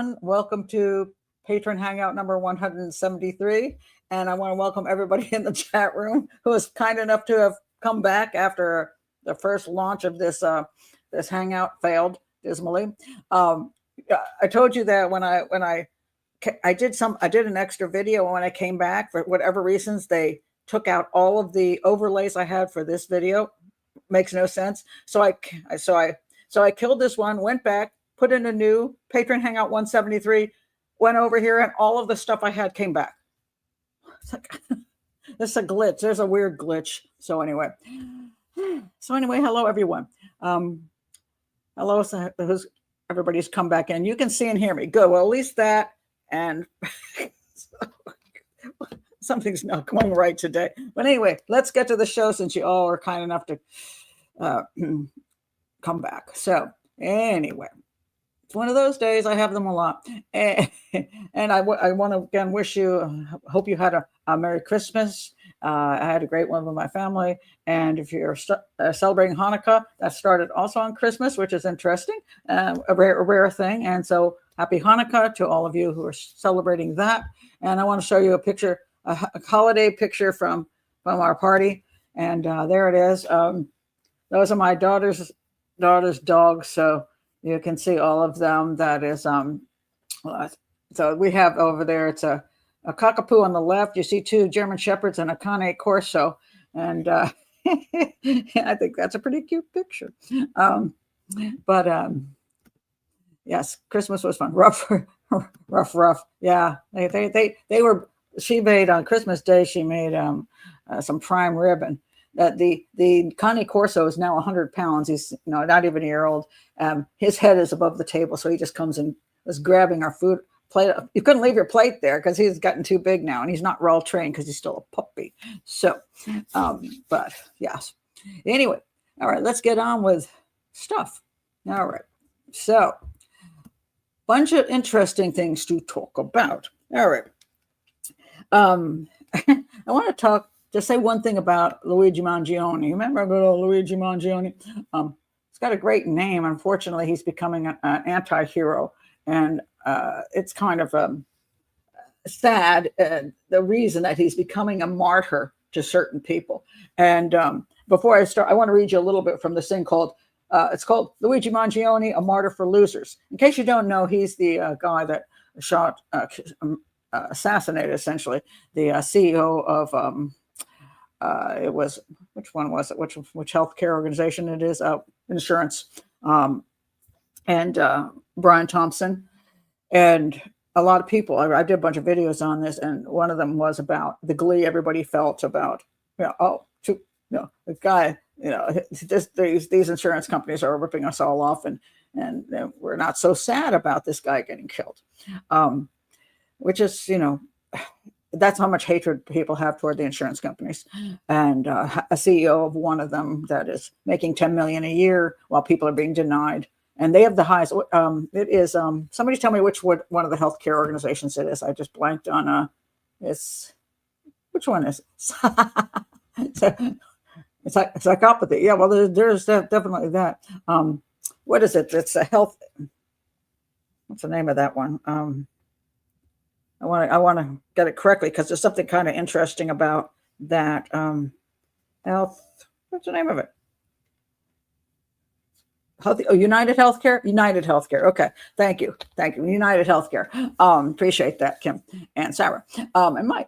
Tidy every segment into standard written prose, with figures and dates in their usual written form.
everyone. Welcome to Patron Hangout number 173. And I want to welcome everybody in the chat room who is kind enough to have come back after the first launch of this this Hangout failed dismally. I told you that when I did an extra video, and when I came back, for whatever reasons, they took out all of the overlays I had for this video. Makes no sense. So I killed this one, went back, put in a new Patron Hangout 173, went over here, and all of the stuff I had came back. It's like, it's a glitch. There's a weird glitch. So anyway, hello everyone. Hello, everybody's come back in. You can see and hear me. Good. Well, at least that, and something's not going right today. But anyway, let's get to the show since you all are kind enough to come back. So anyway, it's one of those days. I have them a lot. And I want to again wish you, hope you had a Merry Christmas. I had a great one with my family. And if you're celebrating Hanukkah, that started also on Christmas, which is interesting, a rare thing. And so happy Hanukkah to all of you who are celebrating that. And I want to show you a picture, a holiday picture from our party. And there it is. Those are my daughter's dogs. So you can see all of them. That is, so we have over there, it's a cockapoo on the left. You see two German Shepherds and a Cane Corso. And I think that's a pretty cute picture. Yes, Christmas was fun. Rough. Yeah, they were, she made on Christmas Day, she made some prime rib, and the Cane Corso is now 100 pounds. He's not even a year old. His head is above the table, so he just comes and was grabbing our food plate. You couldn't leave your plate there because he's gotten too big now, and he's not well trained because he's still a puppy. So, but yes. Anyway, all right, let's get on with stuff. All right, so bunch of interesting things to talk about. All right. I want to just say one thing about Luigi Mangione. Remember good old Luigi Mangione? He's got a great name. Unfortunately, he's becoming an anti-hero. And it's kind of sad, the reason that he's becoming a martyr to certain people. And before I start, I want to read you a little bit from this thing called, it's called Luigi Mangione, A Martyr for Losers. In case you don't know, he's the guy that shot, assassinated essentially the CEO of, it was, which one was it? Which healthcare organization it is? Insurance. And Brian Thompson. And a lot of people, I did a bunch of videos on this, and one of them was about the glee everybody felt about, the guy, these insurance companies are ripping us all off, and we're not so sad about this guy getting killed. Which is, that's how much hatred people have toward the insurance companies. And a CEO of one of them that is making 10 million a year while people are being denied. And they have the highest, it is, somebody tell me which one of the healthcare organizations it is. I just blanked on, which one is it? It's like psychopathy. Yeah, well, there's definitely that. What is it? It's a health, what's the name of that one? I want to get it correctly because there's something kind of interesting about that. Health, what's the name of it? United Healthcare? United Healthcare. Okay. Thank you. United Healthcare. Appreciate that, Kim and Sarah. And Mike.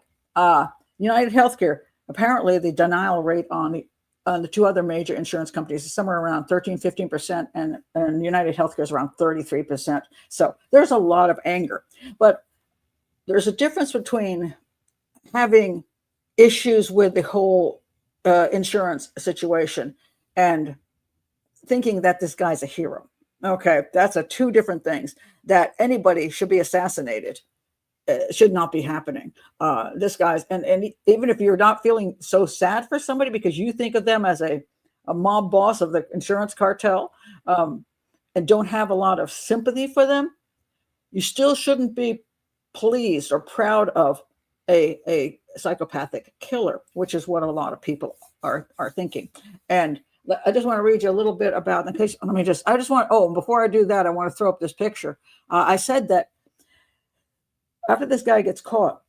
United Healthcare, apparently the denial rate on the two other major insurance companies is somewhere around 13-15%, and United Healthcare is around 33%. So there's a lot of anger. But there's a difference between having issues with the whole insurance situation and thinking that this guy's a hero. Okay, that's two different things. That anybody should be assassinated should not be happening. This guy's, and even if you're not feeling so sad for somebody because you think of them as a mob boss of the insurance cartel, and don't have a lot of sympathy for them, you still shouldn't be pleased or proud of a psychopathic killer, which is what a lot of people are thinking. And I just want to read you a little bit about, in case, before I do that, I want to throw up this picture. I said that After this guy gets caught,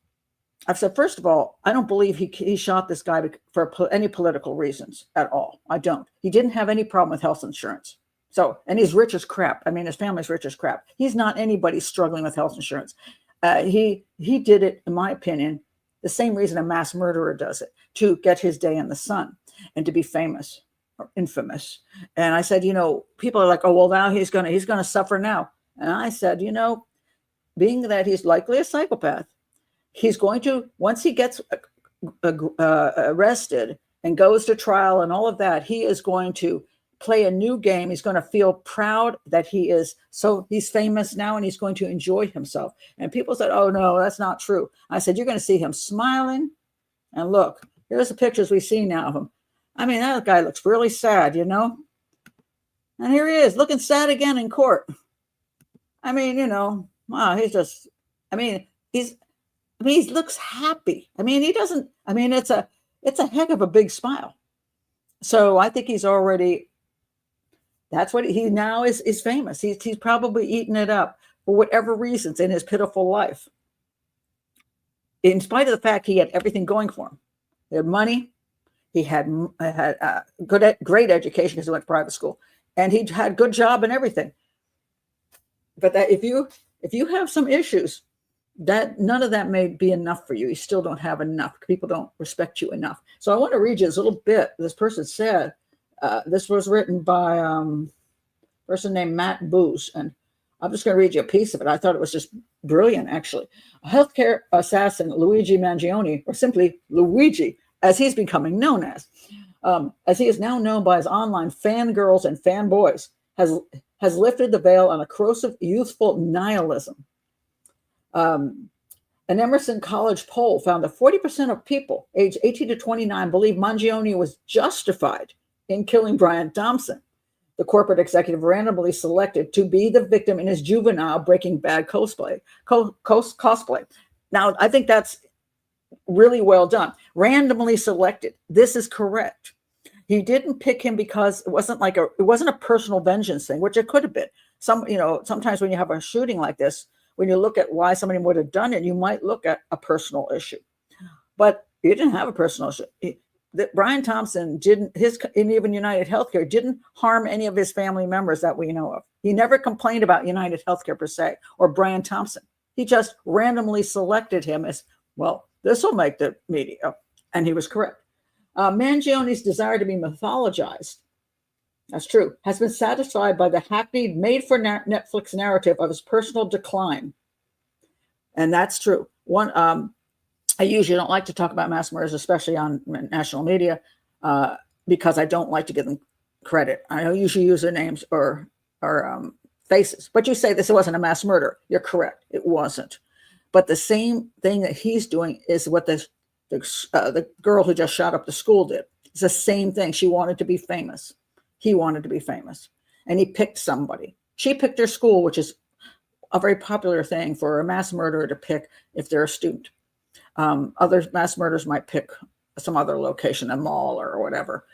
I've said, first of all, I don't believe he shot this guy for any political reasons at all. I don't. He didn't have any problem with health insurance. So, and he's rich as crap. I mean, his family's rich as crap. He's not anybody struggling with health insurance. He did it, in my opinion, the same reason a mass murderer does it, to get his day in the sun and to be famous or infamous. And I said, people are like, oh, well, now he's gonna suffer now. And I said, being that he's likely a psychopath, he's going to, once he gets arrested and goes to trial and all of that, he is going to play a new game. He's going to feel proud that he's famous now, and he's going to enjoy himself. And people said, oh, no, that's not true. I said, you're going to see him smiling. And look, here's the pictures we see now of him. I mean, that guy looks really sad, And here he is looking sad again in court. I mean, wow, he looks happy. I mean, it's a heck of a big smile. So I think he's already, that's what he now is famous. He's probably eaten it up for whatever reasons in his pitiful life. In spite of the fact he had everything going for him. He had money. He had great education because he went to private school, and he had a good job and everything. But that if you have some issues, that none of that may be enough for you. You still don't have enough. People don't respect you enough. So I want to read you this little bit. This person said, this was written by a person named Matt Booz, and I'm just going to read you a piece of it. I thought it was just brilliant, actually. A healthcare assassin, Luigi Mangione, or simply Luigi, as he's becoming known as he is now known by his online fangirls and fanboys, has lifted the veil on a corrosive, youthful nihilism. An Emerson College poll found that 40% of people aged 18 to 29 believe Mangione was justified in killing Brian Thompson, the corporate executive randomly selected to be the victim in his juvenile Breaking Bad cosplay. Now, I think that's really well done. Randomly selected. This is correct. He didn't pick him because it wasn't a personal vengeance thing, which it could have been. Sometimes when you have a shooting like this, when you look at why somebody would have done it, you might look at a personal issue. But he didn't have a personal issue. Brian Thompson and even United Healthcare didn't harm any of his family members that we know of. He never complained about United Healthcare per se or Brian Thompson. He just randomly selected him as, well, this will make the media. And he was correct. Mangione's desire to be mythologized, that's true, has been satisfied by the hackneyed made-for-Netflix narrative of his personal decline. And that's true. I usually don't like to talk about mass murders, especially on national media, because I don't like to give them credit. I usually use their names or faces. But you say this wasn't a mass murder. You're correct. It wasn't. But the same thing that he's doing is what the girl who just shot up the school did. It's the same thing. She wanted to be famous. He wanted to be famous. And he picked somebody. She picked her school, which is a very popular thing for a mass murderer to pick if they're a student. Other mass murderers might pick some other location, a mall or whatever.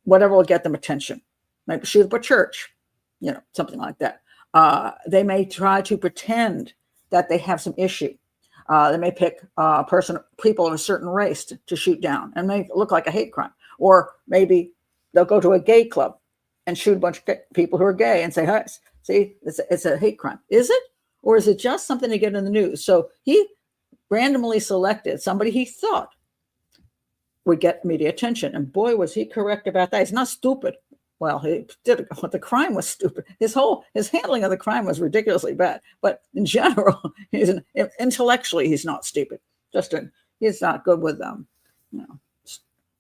Whatever will get them attention. Maybe shoot up a church, something like that. They may try to pretend that they have some issue. They may pick people of a certain race to shoot down and make it look like a hate crime. Or maybe they'll go to a gay club and shoot a bunch of people who are gay and say, "Hey, see, it's a hate crime." Is it? Or is it just something to get in the news? So he randomly selected somebody he thought would get media attention. And boy, was he correct about that. He's not stupid. Well, he did it, but the crime was stupid. His handling of the crime was ridiculously bad. But in general, intellectually, he's not stupid. He's not good with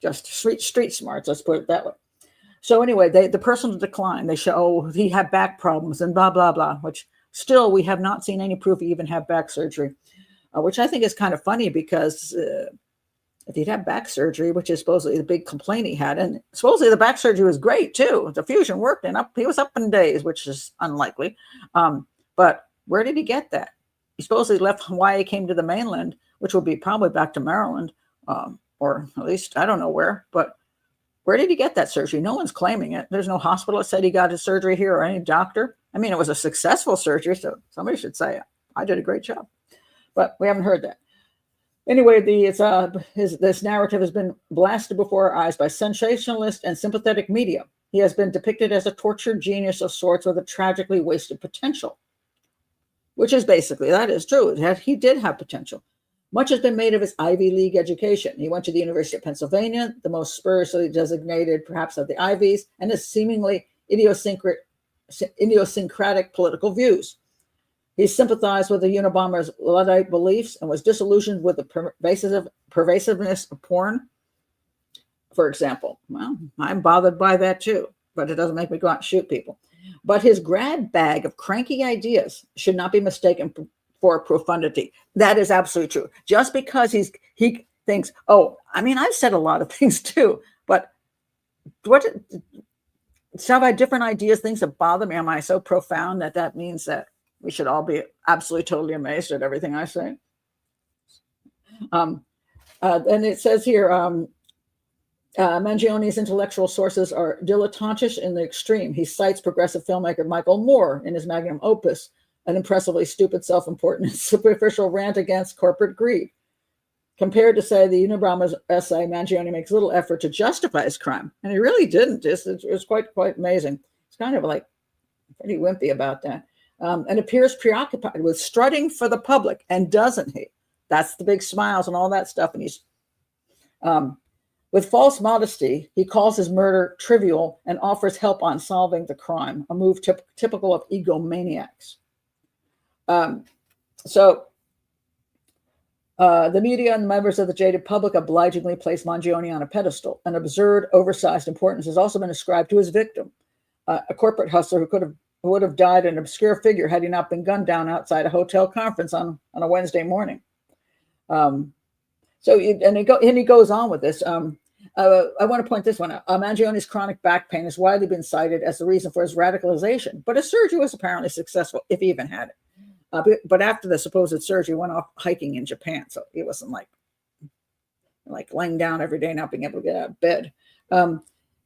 just street smarts. Let's put it that way. So anyway, the personal decline. They show he had back problems and blah blah blah. Which still we have not seen any proof he even had back surgery, which I think is kind of funny because. If he'd had back surgery, which is supposedly the big complaint he had, and supposedly the back surgery was great too. The fusion worked, and he was up in days, which is unlikely. But where did he get that? He supposedly left Hawaii, came to the mainland, which would be probably back to Maryland, or at least I don't know where. But where did he get that surgery? No one's claiming it. There's no hospital that said he got his surgery here or any doctor. I mean, it was a successful surgery, so somebody should say I did a great job. but we haven't heard that. Anyway, this narrative has been blasted before our eyes by sensationalist and sympathetic media. He has been depicted as a tortured genius of sorts with a tragically wasted potential, which is basically, that is true. He did have potential. Much has been made of his Ivy League education. He went to the University of Pennsylvania, the most spuriously designated perhaps of the Ivies, and his seemingly idiosyncratic political views. He sympathized with the Unabomber's Luddite beliefs and was disillusioned with the pervasiveness of porn, for example. Well, I'm bothered by that too, but it doesn't make me go out and shoot people. But his grab bag of cranky ideas should not be mistaken for profundity. That is absolutely true. Just because he thinks, oh, I mean, I've said a lot of things too, but have I different ideas, things that bother me? Am I so profound that means that we should all be absolutely totally amazed at everything I say? And it says here, Mangione's intellectual sources are dilettantish in the extreme. He cites progressive filmmaker Michael Moore in his magnum opus, an impressively stupid, self-important, superficial rant against corporate greed. Compared to, say, the Unabomber's essay, Mangione makes little effort to justify his crime. And he really didn't. It was quite amazing. It's kind of like pretty wimpy about that. And appears preoccupied with strutting for the public. And doesn't he? That's the big smiles and all that stuff. And he's... with false modesty, he calls his murder trivial and offers help on solving the crime, a move typical of egomaniacs. The media and the members of the jaded public obligingly place Mangione on a pedestal. An absurd, oversized importance has also been ascribed to his victim, a corporate hustler who would have died an obscure figure had he not been gunned down outside a hotel conference on a Wednesday morning. He goes on with this. I want to point this one out. Mangione's chronic back pain has widely been cited as the reason for his radicalization, but his surgery was apparently successful, if he even had it. But after the supposed surgery, he went off hiking in Japan, so he wasn't like laying down every day, not being able to get out of bed. And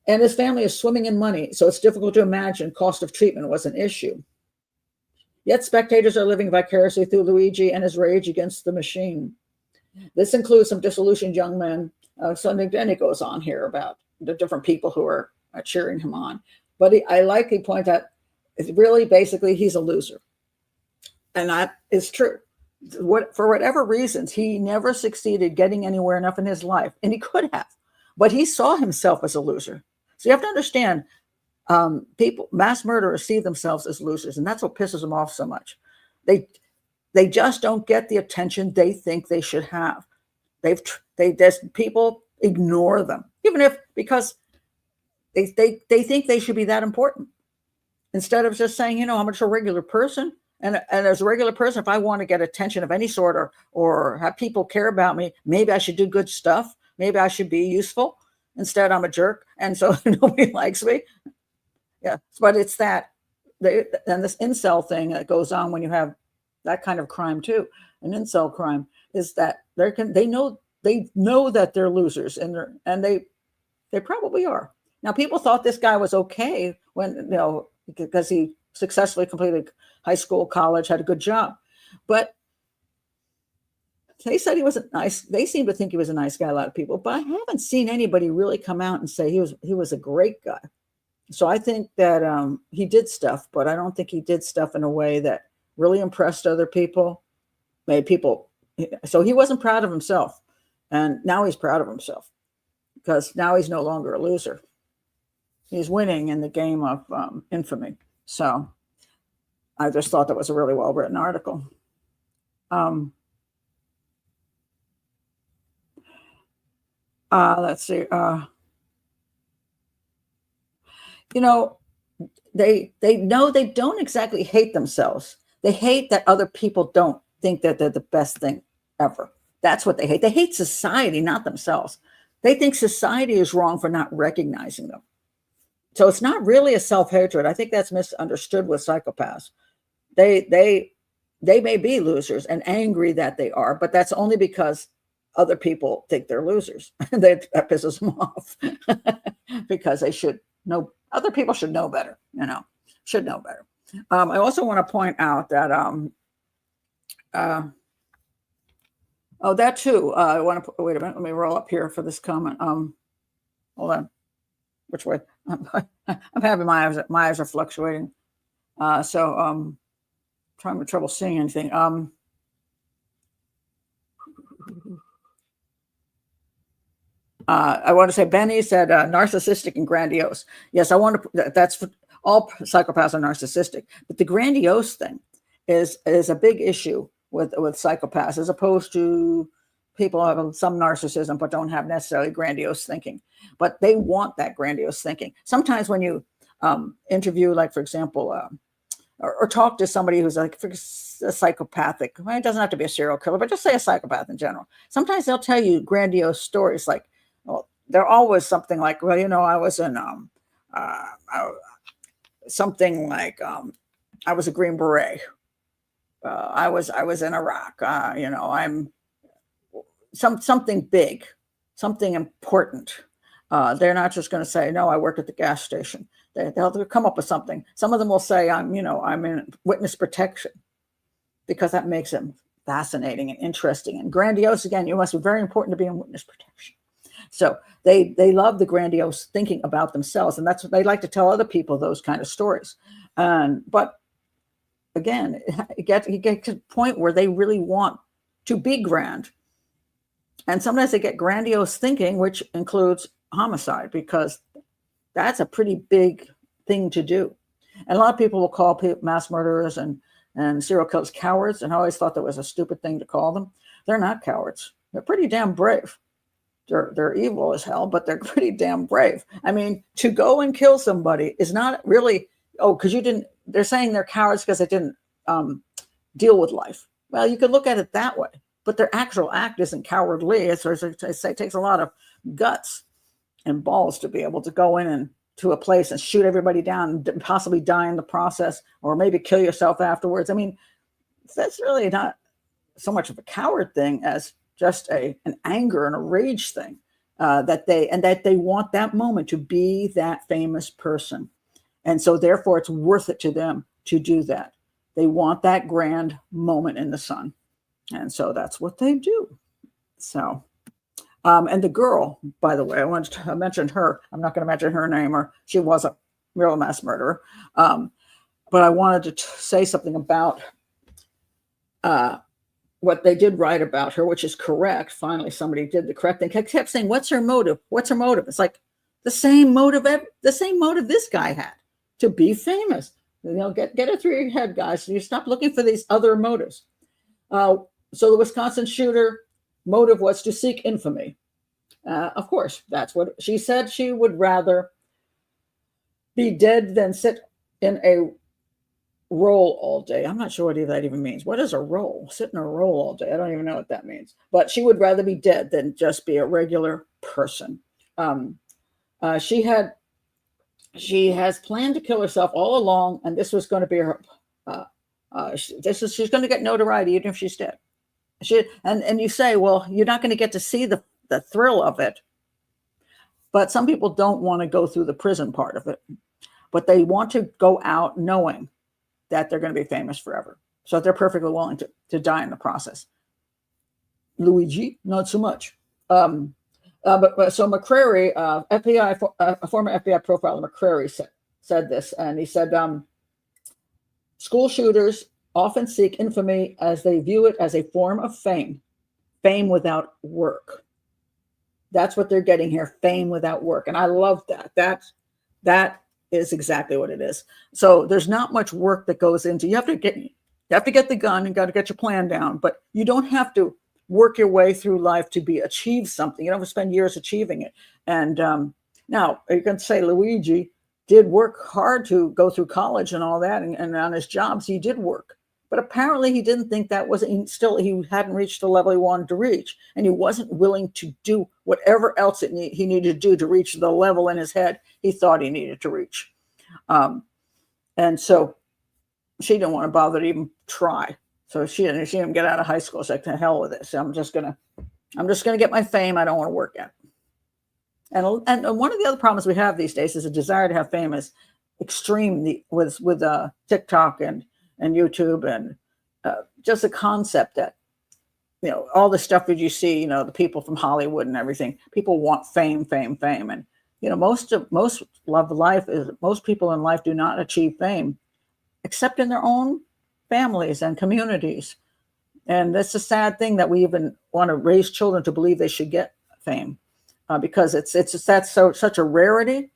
his family is swimming in money, so it's difficult to imagine cost of treatment was an issue. Yet spectators are living vicariously through Luigi and his rage against the machine. This includes some disillusioned young men. Then it goes on here about the different people who are cheering him on. But he points out, really, basically, he's a loser. And that is true. For whatever reasons, he never succeeded getting anywhere enough in his life. And he could have. But he saw himself as a loser. So you have to understand, mass murderers see themselves as losers. And that's what pisses them off so much. They just don't get the attention they think they should have. People ignore them, because they think they should be that important, instead of just saying, I'm just a regular person. And as a regular person, if I want to get attention of any sort or have people care about me, maybe I should do good stuff. Maybe I should be useful. Instead, I'm a jerk. And so nobody likes me. Yeah. But it's and this incel thing that goes on when you have that kind of crime too. An incel crime is that they know that they're losers and they probably are. Now, people thought this guy was okay because he successfully completed high school, college, had a good job. But they said he wasn't nice. They seem to think he was a nice guy, a lot of people. But I haven't seen anybody really come out and say he was a great guy. So I think that he did stuff, but I don't think he did stuff in a way that really impressed other people, made people. So he wasn't proud of himself. And now he's proud of himself because now he's no longer a loser. He's winning in the game of infamy. So I just thought that was a really well-written article. Let's see. They know they don't exactly hate themselves. They hate that other people don't think that they're the best thing ever. That's what they hate. They hate society, not themselves. They think society is wrong for not recognizing them. So it's not really a self-hatred. I think that's misunderstood with psychopaths. They may be losers and angry that they are, but that's only because other people think they're losers. That pisses them off because they should know. Other people should know better. Should know better. I also want to point out that Oh, that too. I want to wait a minute. Let me roll up here for this comment. Hold on. Which way? I'm having my eyes are fluctuating. So trying trouble seeing anything. I want to say Benny said narcissistic and grandiose. Yes, I want to. That's all psychopaths are narcissistic, but the grandiose thing is a big issue with psychopaths, as opposed to people who have some narcissism but don't have necessarily grandiose thinking. But they want that grandiose thinking. Sometimes when you interview, like for example, or talk to somebody who's like a psychopathic, well, it doesn't have to be a serial killer, but just say a psychopath in general. Sometimes they'll tell you grandiose stories like, well, they're always something like, well, I was in something like I was a Green Beret. I was in Iraq. I'm something big, something important. They're not just going to say, no, I work at the gas station. They'll come up with something. Some of them will say, I'm in witness protection, because that makes them fascinating and interesting and grandiose. Again, you must be very important to be in witness protection. So they love the grandiose thinking about themselves, and that's what they like to tell other people, those kind of stories. But again, you get to the point where they really want to be grand. And sometimes they get grandiose thinking, which includes homicide, because that's a pretty big thing to do. And a lot of people will call mass murderers and serial killers cowards. And I always thought that was a stupid thing to call them. They're not cowards. They're pretty damn brave. They're evil as hell, but they're pretty damn brave. I mean, to go and kill somebody is not really, because you didn't, they're saying they're cowards because they didn't deal with life. Well, you could look at it that way, but their actual act isn't cowardly. It takes a lot of guts and balls to be able to go in to a place and shoot everybody down and possibly die in the process, or maybe kill yourself afterwards. I mean, that's really not so much of a coward thing as just an anger and a rage thing, that they want that moment to be that famous person. And so therefore it's worth it to them to do that. They want that grand moment in the sun. And so that's what they do. So, and the girl, by the way, I wanted to mention her. I'm not going to mention her name, or she was a real mass murderer. But I wanted to say something about what they did write about her, which is correct. Finally, somebody did the correct thing. I kept saying, what's her motive? What's her motive? It's like the same motive this guy had, to be famous. Get it through your head, guys. So you stop looking for these other motives. So the Wisconsin shooter motive was to seek infamy. Of course, that's what she said. She would rather be dead than sit in a roll all day. I'm not sure what that even means. What is a roll? Sit in a roll all day. I don't even know what that means. But she would rather be dead than just be a regular person. She has planned to kill herself all along, and this was going to be her. She's going to get notoriety even if she's dead. And you say, well, you're not going to get to see the thrill of it. But some people don't want to go through the prison part of it, but they want to go out knowing that they're going to be famous forever. So they're perfectly willing to die in the process. Luigi, not so much. So McCrary, a former FBI profiler, McCrary said this, and he said, school shooters often seek infamy as they view it as a form of fame without work. That's what they're getting here, fame without work. And I love that. That is exactly what it is. So there's not much work that goes into, you have to get the gun, you got to get your plan down, but you don't have to work your way through life to achieve something. You don't have to spend years achieving it. And now you can say Luigi did work hard to go through college and all that, and on his jobs, he did work. But apparently he didn't think that was, he hadn't reached the level he wanted to reach. And he wasn't willing to do whatever else he needed to do to reach the level in his head he thought he needed to reach. And so she didn't want to bother to even try. So she didn't get out of high school. She's like, to hell with this. I'm just gonna get my fame. I don't want to work at it. And one of the other problems we have these days is a desire to have fame is extreme with TikTok and YouTube, and just a concept that all the stuff that you see, the people from Hollywood and everything, people want fame, fame, fame. And, most love life is most people in life do not achieve fame except in their own families and communities. And that's a sad thing that we even want to raise children to believe they should get fame because it's such a rarity.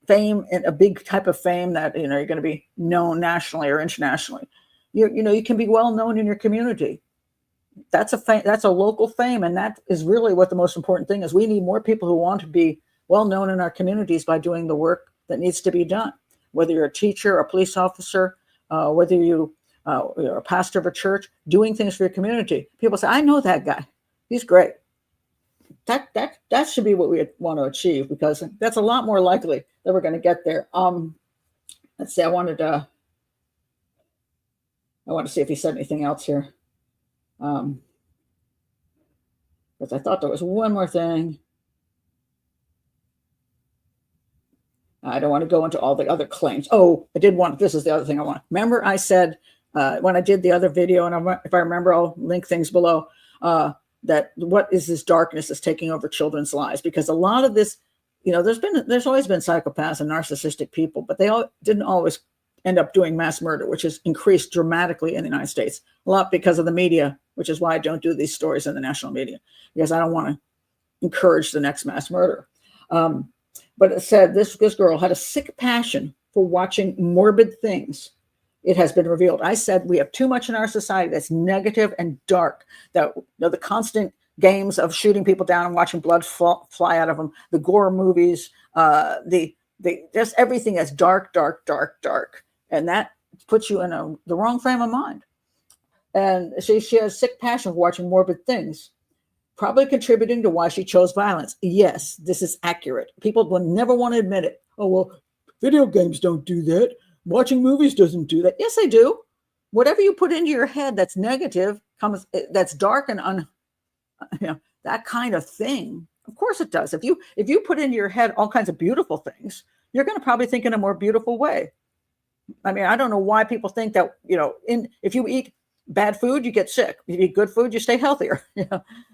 Fame, and a big type of fame that you're going to be known nationally or internationally. You can be well known in your community. That's a local fame, and that is really what the most important thing is. We need more people who want to be well known in our communities by doing the work that needs to be done. Whether you're a teacher, a police officer, whether you're a pastor of a church, doing things for your community. People say, "I know that guy. He's great." That should be what we want to achieve, because that's a lot more likely that we're going to get there. Let's see. I want to see if he said anything else here. Because I thought there was one more thing. I don't want to go into all the other claims. Oh, this is the other thing I want. Remember I said when I did the other video, and if I remember, I'll link things below, that what is this darkness that's taking over children's lives? Because a lot of this, there's always been psychopaths and narcissistic people, but they didn't always end up doing mass murder, which has increased dramatically in the United States, a lot because of the media, which is why I don't do these stories in the national media, because I don't want to encourage the next mass murder. But it said this girl had a sick passion for watching morbid things. It has been revealed. I said we have too much in our society that's negative and dark. That the constant games of shooting people down and watching blood fly out of them, the gore movies, the just everything that's dark, dark, dark, dark, and that puts you in the wrong frame of mind. And she has sick passion for watching morbid things, probably contributing to why she chose violence. Yes, this is accurate. People will never want to admit it. Oh, well, video games don't do that. Watching movies doesn't do that. Yes, they do. Whatever you put into your head that's negative, that's dark and that kind of thing. Of course it does. If you put into your head all kinds of beautiful things, you're going to probably think in a more beautiful way. I mean, I don't know why people think that, if you eat bad food, you get sick. If you eat good food, you stay healthier.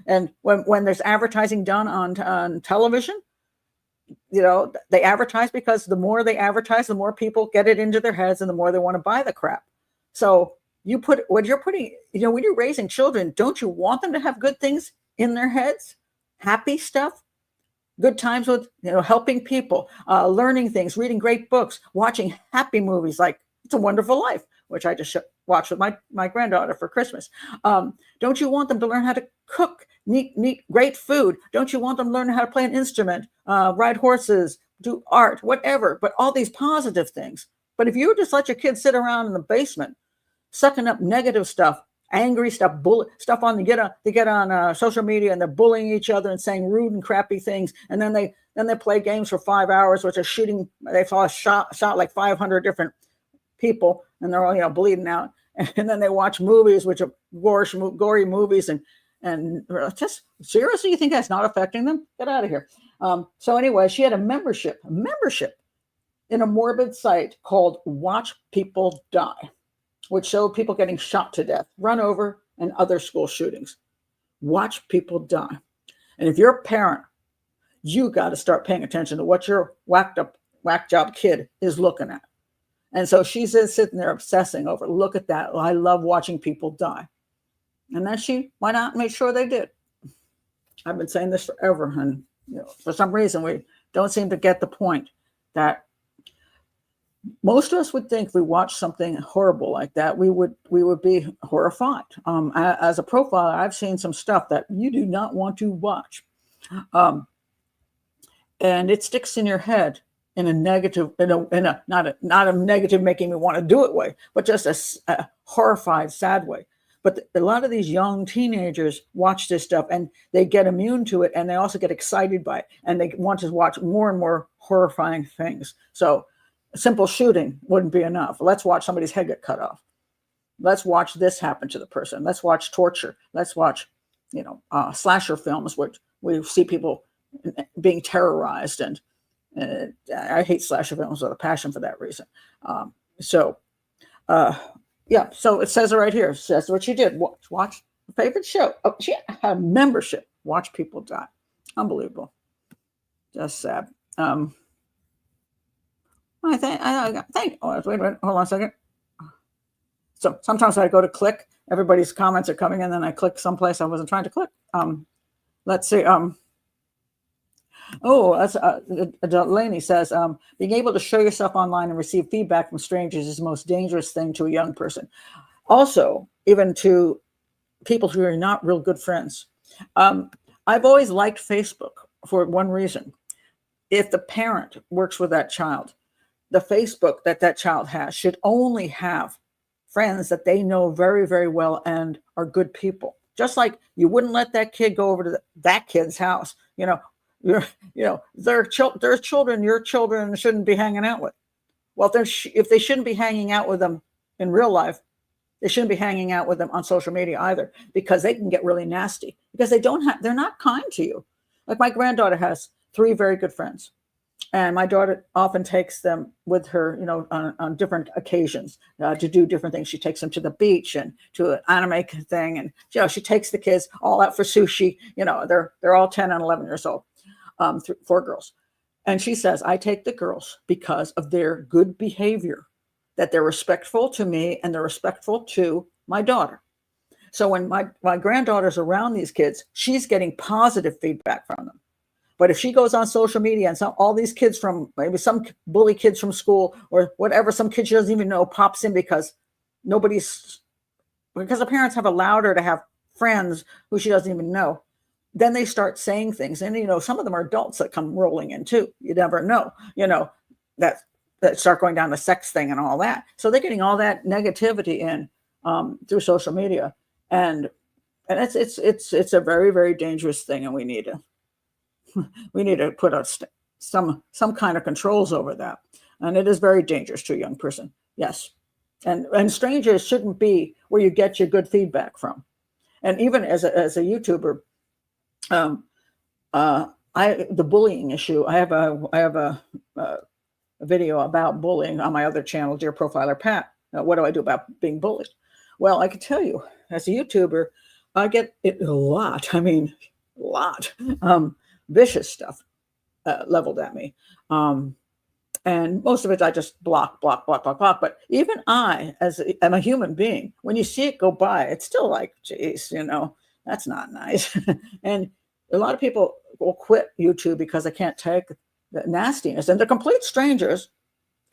And when there's advertising done on television, they advertise because the more they advertise, the more people get it into their heads and the more they want to buy the crap. So when you're raising children, don't you want them to have good things in their heads? Happy stuff, good times with, helping people, learning things, reading great books, watching happy movies like It's a Wonderful Life, which I just watched with my granddaughter for Christmas. Don't you want them to learn how to cook neat, great food? Don't you want them to learn how to play an instrument, ride horses, do art, whatever, but all these positive things. But if you just let your kids sit around in the basement, sucking up negative stuff, angry stuff, stuff they get on social media, and they're bullying each other and saying rude and crappy things, and then they play games for 5 hours, which are shooting. They shot like 500 different people, and they're all bleeding out, and then they watch movies which are gory movies, and just seriously, you think that's not affecting them? Get out of here. So anyway, she had a membership in a morbid site called Watch People Die, which showed people getting shot to death, run over, and other school shootings. Watch People Die. And if you're a parent, you got to start paying attention to what your whack job kid is looking at. And so she's sitting there obsessing over, look at that. I love watching people die. And then why not make sure they did? I've been saying this forever. And for some reason, we don't seem to get the point that most of us would think if we watched something horrible like that, we would be horrified. As a profiler, I've seen some stuff that you do not want to watch. And it sticks in your head in a negative, not a negative making me want to do it way, but just a horrified, sad way. But a lot of these young teenagers watch this stuff and they get immune to it, and they also get excited by it, and they want to watch more and more horrifying things. So a simple shooting wouldn't be enough. Let's watch somebody's head get cut off. Let's watch this happen to the person. Let's watch torture. Let's watch, slasher films, which we see people being terrorized. And I hate slasher films with a passion for that reason. So it says it right here. It says what she did. Watch favorite show. Oh, she had a membership. Watch people die. Unbelievable. Just sad. I think. Oh, wait a minute. Hold on a second. So sometimes I go to click. Everybody's comments are coming in, and then I click someplace I wasn't trying to click. Let's see. That's Delaney says, being able to show yourself online and receive feedback from strangers is the most dangerous thing to a young person. Also, even to people who are not real good friends. I've always liked Facebook for one reason. If the parent works with that child, the Facebook that child has should only have friends that they know very, very well and are good people. Just like you wouldn't let that kid go over to that kid's house. Their children, your children shouldn't be hanging out with. Well, if they shouldn't be hanging out with them in real life, they shouldn't be hanging out with them on social media either, because they can get really nasty because they're not kind to you. Like my granddaughter has 3 very good friends. And my daughter often takes them with her, on different occasions to do different things. She takes them to the beach and to an anime thing. And, she takes the kids all out for sushi. They're all 10 and 11 years old, 4 girls. And she says, I take the girls because of their good behavior, that they're respectful to me and they're respectful to my daughter. So when my granddaughter's around these kids, she's getting positive feedback from them. But if she goes on social media and all these kids from maybe some bully kids from school or whatever, some kid she doesn't even know pops in because the parents have allowed her to have friends who she doesn't even know, then they start saying things. And, some of them are adults that come rolling in too. You never know, that start going down the sex thing and all that. So they're getting all that negativity in through social media. And it's a very, very dangerous thing. And we need to put some kind of controls over that. And it is very dangerous to a young person. Yes. And strangers shouldn't be where you get your good feedback from. And even as a YouTuber, the bullying issue, I have a video about bullying on my other channel, Dear Profiler Pat. What do I do about being bullied? Well, I can tell you, as a YouTuber, I get it a lot. I mean, a lot. Vicious stuff leveled at me. And most of it I just block. But even I'm a human being. When you see it go by, it's still like, geez, that's not nice. And a lot of people will quit YouTube because they can't take the nastiness. And they're complete strangers,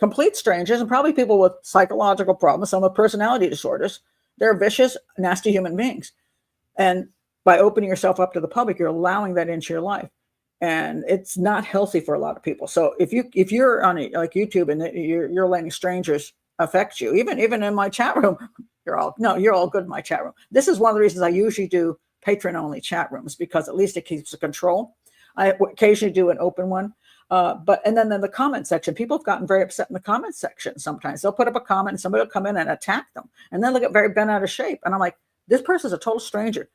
and probably people with psychological problems, some with personality disorders. They're vicious, nasty human beings. And by opening yourself up to the public, you're allowing that into your life. And it's not healthy for a lot of people. So if you're on like YouTube and you're letting strangers affect you, even in my chat room, you're all good in my chat room. This is one of the reasons I usually do patron only chat rooms, because at least it keeps the control. I occasionally do an open one. And then in the comment section, people have gotten very upset in the comment section. Sometimes they'll put up a comment and somebody will come in and attack them. And then they'll get very bent out of shape. And I'm like, this person's a total stranger.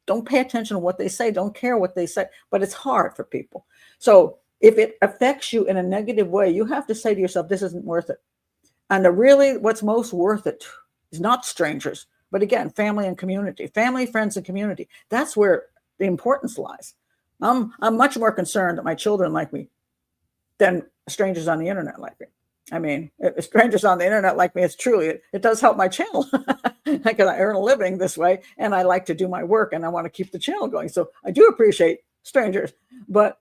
Don't pay attention to what they say. Don't care what they say. But it's hard for people. So if it affects you in a negative way, you have to say to yourself, this isn't worth it. And what's most worth it is not strangers, but again, family and community, family, friends, and community. That's where the importance lies. I'm much more concerned that my children like me than strangers on the internet like me. I mean, if strangers on the internet like me, it does help my channel because I earn a living this way and I like to do my work and I want to keep the channel going. So I do appreciate strangers, but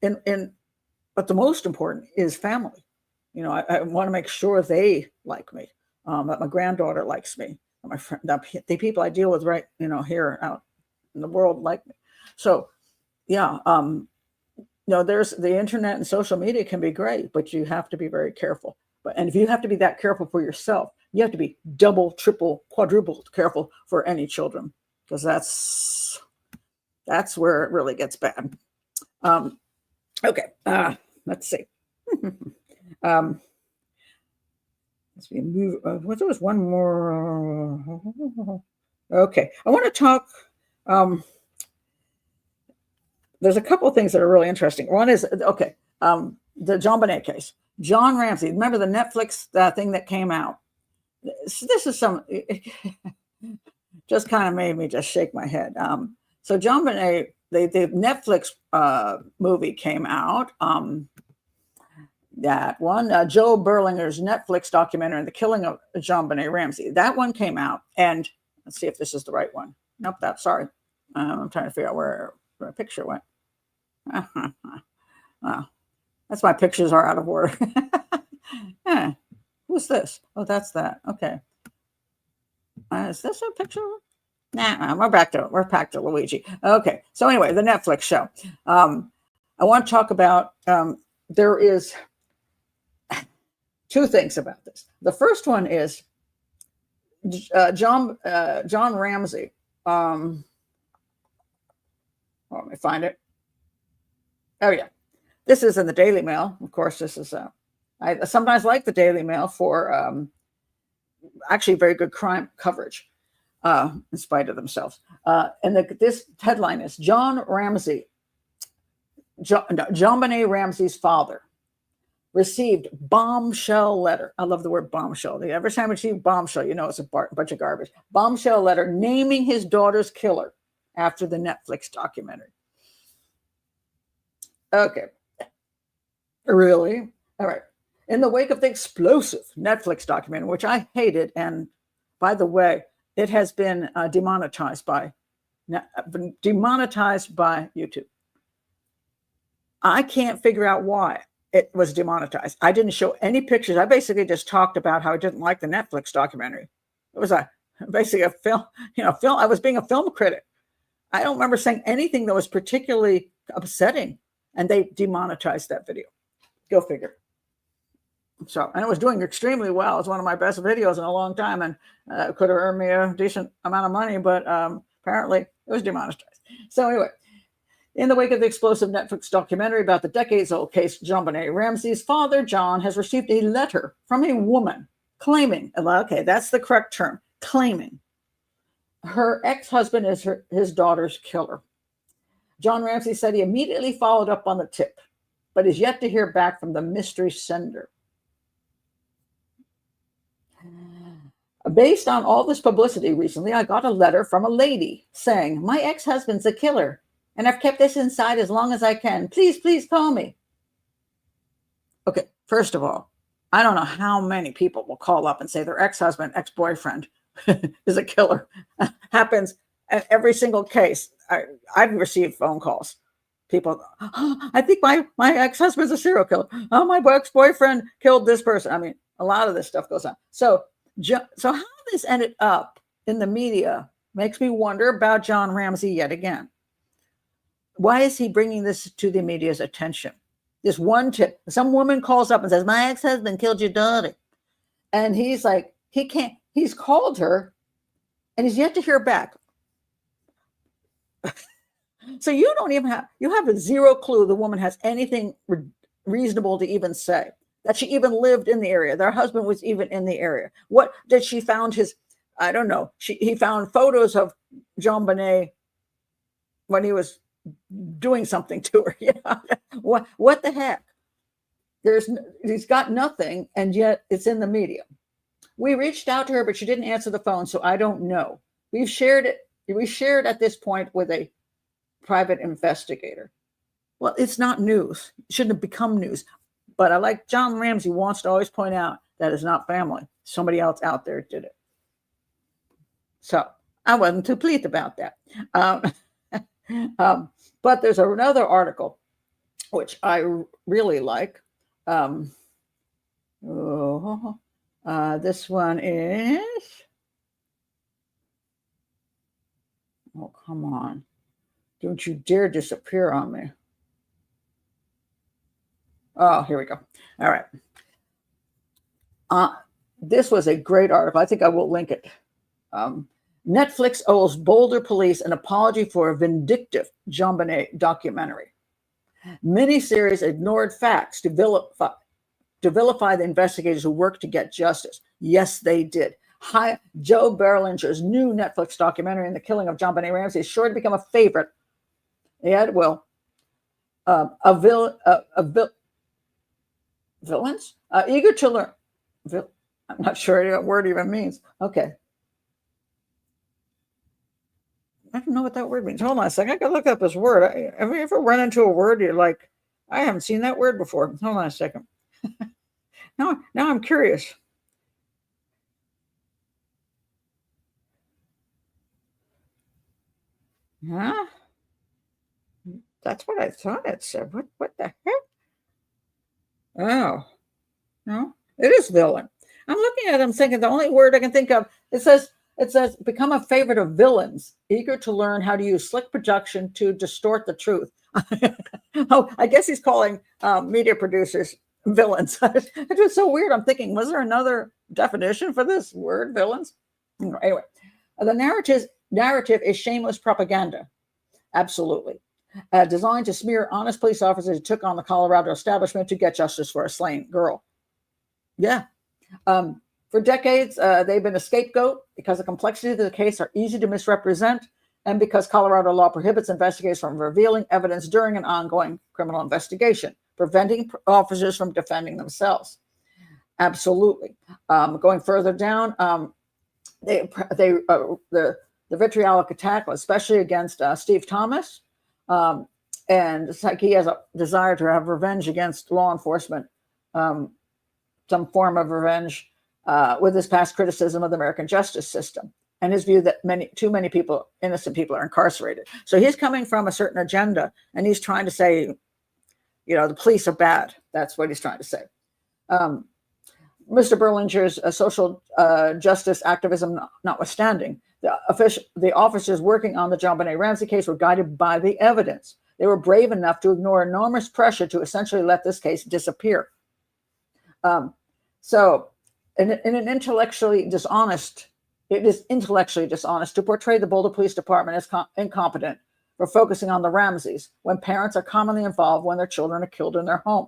but the most important is family. I want to make sure they like me, that my granddaughter likes me, that my friend, the people I deal with right, here out in the world like me. So yeah, there's the internet and social media can be great, but you have to be very careful. And if you have to be that careful for yourself, you have to be double, triple, quadruple careful for any children, because that's where it really gets bad. Okay, let's see. Let's see. There was one more. Okay, I want to talk. There's a couple of things that are really interesting. One is, the JonBenet case. John Ramsey, remember the Netflix thing that came out? This is just kind of made me just shake my head. So JonBenet, the Netflix movie came out. That one, Joe Berlinger's Netflix documentary, The Killing of JonBenet Ramsey. That one came out, and let's see if this is the right one. Nope, sorry. I'm trying to figure out where my picture went. That's my pictures are out of order. Who's this? Oh, that's that. Okay. Is this a picture? Nah, we're back to Luigi. Okay. So anyway, the Netflix show. I want to talk about there is two things about this. The first one is John Ramsey. Let me find it. Oh yeah, this is in the Daily Mail. Of course, this is. I sometimes like the Daily Mail for actually very good crime coverage, in spite of themselves. And this headline is JonBenet Ramsey's father received bombshell letter. I love the word bombshell. Every time I see bombshell, you know it's a bunch of garbage. Bombshell letter naming his daughter's killer after the Netflix documentary. Okay. Really? All right. In the wake of the explosive Netflix documentary, which I hated, and by the way, it has been demonetized by YouTube. I can't figure out why it was demonetized. I didn't show any pictures. I basically just talked about how I didn't like the Netflix documentary. It was basically a film. I was being a film critic. I don't remember saying anything that was particularly upsetting, and they demonetized that video. Go figure. So, and it was doing extremely well. It's one of my best videos in a long time, and could have earned me a decent amount of money, but apparently it was demonetized. So anyway, in the wake of the explosive Netflix documentary about the decades-old case, JonBenet Ramsey's father, John, has received a letter from a woman claiming, okay, that's the correct term, claiming her ex-husband is his daughter's killer. John Ramsey said he immediately followed up on the tip, but is yet to hear back from the mystery sender. Based on all this publicity recently, I got a letter from a lady saying, my ex-husband's a killer, and I've kept this inside as long as I can. Please, please call me. Okay, first of all, I don't know how many people will call up and say their ex-husband, ex-boyfriend is a killer. Happens in every single case. I've received phone calls. People, I think my ex-husband's a serial killer. Oh, my ex-boyfriend killed this person. I mean, a lot of this stuff goes on. So how this ended up in the media makes me wonder about John Ramsey yet again. Why is he bringing this to the media's attention? This one tip. Some woman calls up and says, my ex-husband killed your daughter. And he's like, he's called her and he's yet to hear back. So you have a zero clue the woman has anything reasonable to even say, that she even lived in the area. Their husband was even in the area. What did she found his, I don't know. He found photos of JonBenet when he was doing something to her. What the heck? He's got nothing, and yet it's in the media. We reached out to her, but she didn't answer the phone, so I don't know. We shared at this point with a private investigator. Well, it's not news. It shouldn't have become news. But I like John Ramsey wants to always point out that it's not family. Somebody else out there did it. So I wasn't too pleased about that. But there's another article, which I really like. This one is, oh, come on. Don't you dare disappear on me. Oh, here we go. All right. This was a great article. I think I will link it. Netflix owes Boulder police an apology for a vindictive JonBenet documentary. Miniseries ignored facts to vilify the investigators who worked to get justice. Yes, they did. Joe Berlinger's new Netflix documentary on the killing of JonBenet Ramsey is sure to become a favorite. Yeah, it will. Villains? Eager to learn. I'm not sure what word even means. Okay. I don't know what that word means. Hold on a second. I can look up this word. Have you ever run into a word you're like, I haven't seen that word before? Hold on a second. Now I'm curious. Huh? That's what I thought it said. What the heck? Oh, no, it is villain. I'm looking at it, I'm thinking the only word I can think of, it says become a favorite of villains, eager to learn how to use slick production to distort the truth. Oh, I guess he's calling media producers villains. It was so weird. I'm thinking, was there another definition for this word, villains? Anyway, the narrative is shameless propaganda. Absolutely. Designed to smear honest police officers who took on the Colorado establishment to get justice for a slain girl. Yeah. For decades, they've been a scapegoat because the complexities of the case are easy to misrepresent, and because Colorado law prohibits investigators from revealing evidence during an ongoing criminal investigation, preventing officers from defending themselves. Absolutely. Going further down, the vitriolic attack, especially against Steve Thomas, and it's like he has a desire to have revenge against law enforcement, some form of revenge, with his past criticism of the American justice system and his view that too many people, innocent people, are incarcerated. So he's coming from a certain agenda, and he's trying to say, the police are bad. That's what he's trying to say. Mr. Berlinger's social justice activism notwithstanding, the officers working on the JonBenet Ramsey case were guided by the evidence. They were brave enough to ignore enormous pressure to essentially let this case disappear. So, in an intellectually dishonest, it is intellectually dishonest to portray the Boulder Police Department as incompetent for focusing on the Ramseys when parents are commonly involved when their children are killed in their home.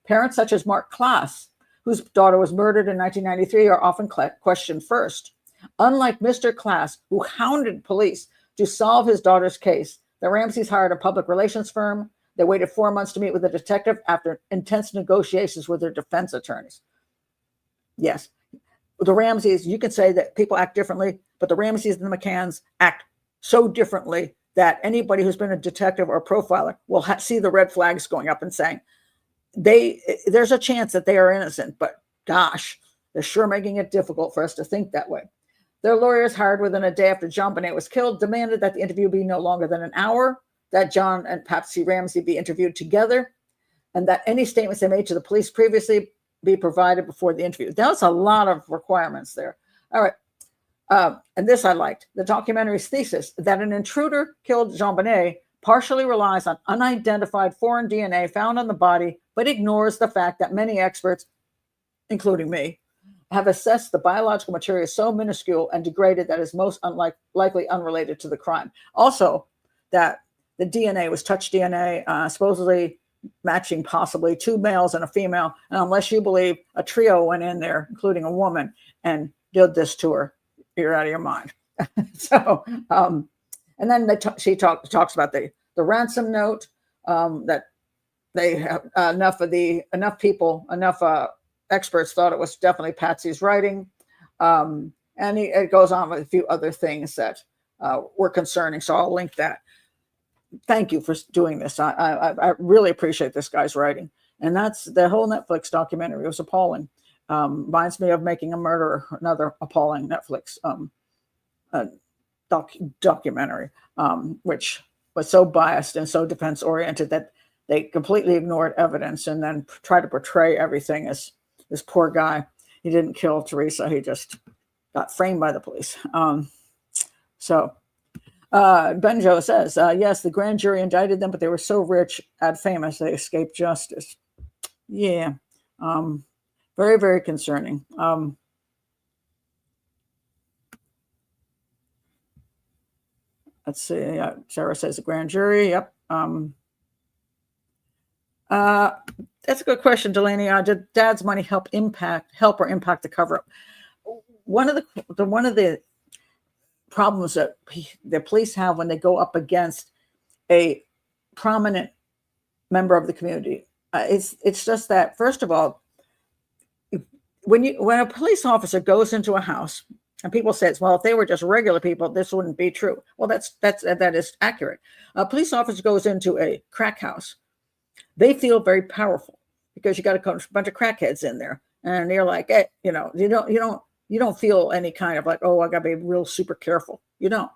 Parents such as Mark Klaas, whose daughter was murdered in 1993, are often questioned first. Unlike Mr. Klaas, who hounded police to solve his daughter's case, the Ramseys hired a public relations firm. They waited 4 months to meet with a detective after intense negotiations with their defense attorneys. Yes, the Ramseys, you can say that people act differently, but the Ramseys and the McCanns act so differently that anybody who's been a detective or a profiler will see the red flags going up and saying, there's a chance that they are innocent, but gosh, they're sure making it difficult for us to think that way. Their lawyers, hired within a day after JonBenet was killed, demanded that the interview be no longer than an hour, that John and Patsy Ramsey be interviewed together, and that any statements they made to the police previously be provided before the interview. That was a lot of requirements there. All right. And this I liked. The documentary's thesis that an intruder killed JonBenet partially relies on unidentified foreign DNA found on the body, but ignores the fact that many experts, including me, have assessed the biological material so minuscule and degraded that is most likely unrelated to the crime. Also, that the DNA was touch DNA, supposedly matching possibly two males and a female. And unless you believe a trio went in there, including a woman, and did this to her, you're out of your mind. So, and then she talks about the ransom note, that they have enough experts thought it was definitely Patsy's writing. And it goes on with a few other things that were concerning. So I'll link that. Thank you for doing this. I really appreciate this guy's writing. And that's the whole Netflix documentary. It was appalling. Reminds me of Making a Murderer, another appalling Netflix documentary, which was so biased and so defense oriented that they completely ignored evidence and then tried to portray everything as this poor guy. He didn't kill Teresa. He just got framed by the police. Benjo says, yes, the grand jury indicted them, but they were so rich and famous, they escaped justice. Yeah. Very, very concerning. Let's see. Sarah says the grand jury. Yep. That's a good question, Delaney. Did Dad's money help or impact the cover-up? One of the problems that the police have when they go up against a prominent member of the community, it's just that, first of all, when a police officer goes into a house And people say, well, if they were just regular people, this wouldn't be true. Well, that is accurate. A police officer goes into a crack house. They feel very powerful because you got a bunch of crackheads in there, and they're like, hey, you don't feel any kind of like, oh, I got to be real super careful. You don't.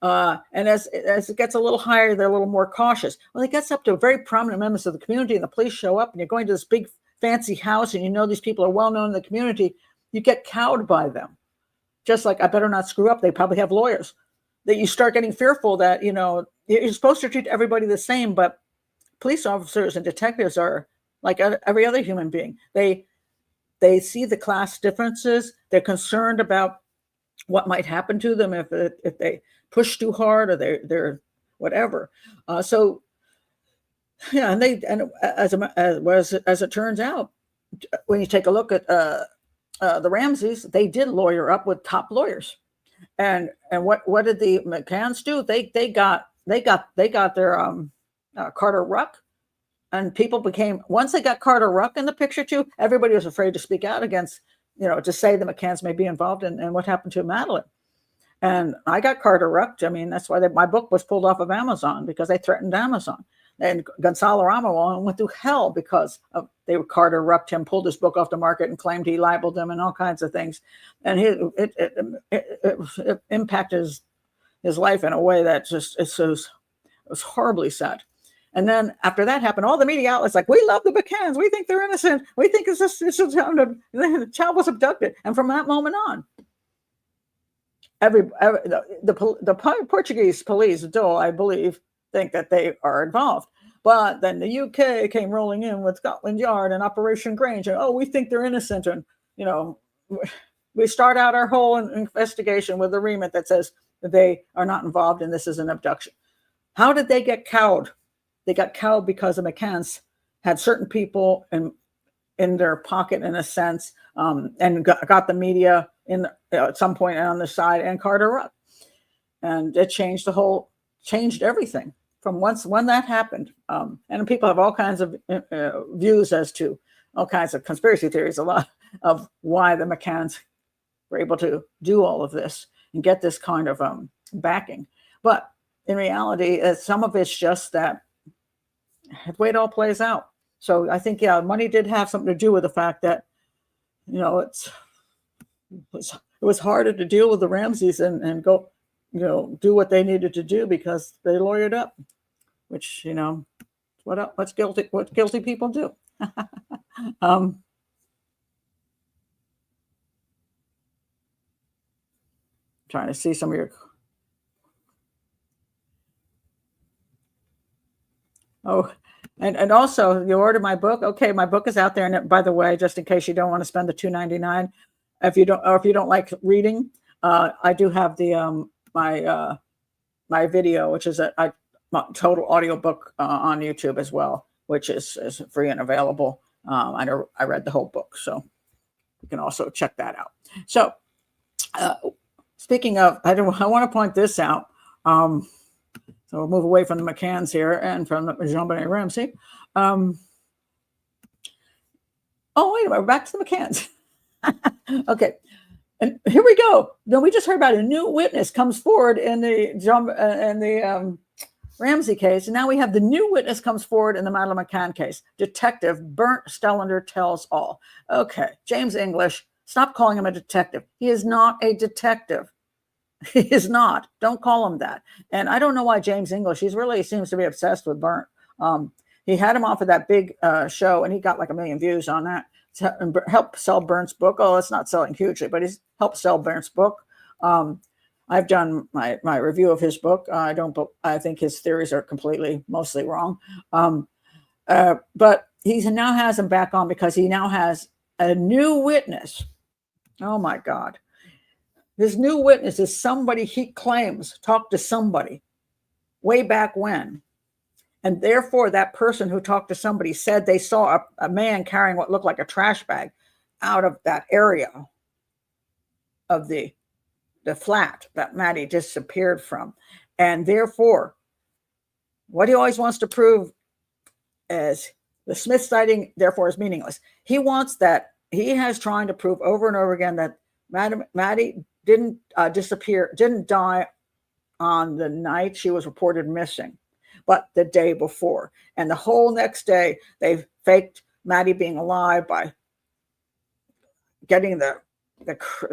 And as it gets a little higher, they're a little more cautious. Well, it gets up to very prominent members of the community, and the police show up, and you're going to this big fancy house, and you know these people are well known in the community. You get cowed by them. Just like, I better not screw up. They probably have lawyers. That you start getting fearful that, you're supposed to treat everybody the same, but police officers and detectives are like every other human being. They see the class differences. They're concerned about what might happen to them if they push too hard or they're whatever. So yeah, and as it turns out, when you take a look at the Ramseys, they did lawyer up with top lawyers, and what did the McCanns do? They got their Carter Ruck, and people became, once they got Carter Ruck in the picture too, everybody was afraid to speak out against, to say the McCanns may be involved in what happened to Madeleine. And I got Carter Rucked. I mean, that's why my book was pulled off of Amazon, because they threatened Amazon. And Gonzalo Ramos went through hell because they were Carter Rucked him, pulled his book off the market, and claimed he libeled them and all kinds of things. And it impacted his life in a way that it was horribly sad. And then after that happened, all the media outlets like, we love the McCanns. We think they're innocent. We think the child was abducted. And from that moment on, the Portuguese police still, I believe, think that they are involved. But then the UK came rolling in with Scotland Yard and Operation Grange, and we think they're innocent. And we start out our whole investigation with a remit that says that they are not involved and this is an abduction. How did they get cowed? They got cowed because the McCanns had certain people in their pocket, in a sense, and got the media at some point on the side, and Carter Ruck. And it changed everything from when that happened. And people have all kinds of views as to all kinds of conspiracy theories, a lot of why the McCanns were able to do all of this and get this kind of backing. But in reality, some of it's just that the way it all plays out. So I think, money did have something to do with the fact that, it was harder to deal with the Ramseys and go, do what they needed to do because they lawyered up, which, what guilty people do. Trying to see some of your. Oh, and also you order my book. Okay, my book is out there. And by the way, just in case you don't want to spend the $2.99, if you don't like reading, I do have the my video, which is a total audiobook on YouTube as well, which is free and available. I read the whole book, so you can also check that out. So speaking of, I want to point this out. So we'll move away from the McCanns here and from JonBenet Ramsey. Oh, wait a minute, we're back to the McCanns. Okay, and here we go. Now we just heard about a new witness comes forward in the Ramsey case, and now we have the new witness comes forward in the Madeleine McCann case. Detective Bernd Stellander tells all. Okay, James English, stop calling him a detective. He is not a detective. He is not. Don't call him that. And I don't know why James English, he really seems to be obsessed with Bernd. He had him off of that big show, and he got like 1 million views on that to help sell Bernd's book. Oh, it's not selling hugely, but he's helped sell Bernd's book. I've done my review of his book. I think his theories are mostly wrong. But he now has him back on because he now has a new witness. Oh my God. This new witness is somebody he claims talked to somebody way back when. And therefore, that person who talked to somebody said they saw a man carrying what looked like a trash bag out of that area of the flat that Maddie disappeared from. And therefore, what he always wants to prove is the Smith sighting, therefore, is meaningless. He has trying to prove over and over again that Maddie didn't didn't die on the night she was reported missing, but the day before. And the whole next day, they faked Maddie being alive by getting the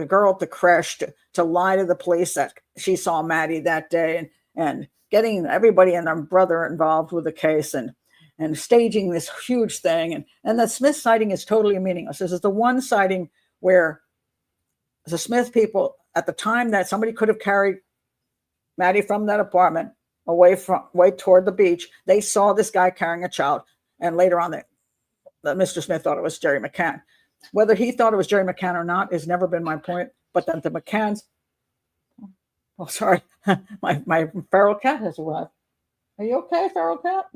girl at the creche to lie to the police that she saw Maddie that day, and getting everybody and their brother involved with the case, and staging this huge thing. And the Smith sighting is totally meaningless. This is the one sighting where the Smith people, at the time that somebody could have carried Maddie from that apartment away toward the beach, they saw this guy carrying a child. And later on, Mr. Smith thought it was Jerry McCann. Whether he thought it was Jerry McCann or not has never been my point. But then the McCanns, oh, sorry, my feral cat has arrived. Are you okay, feral cat?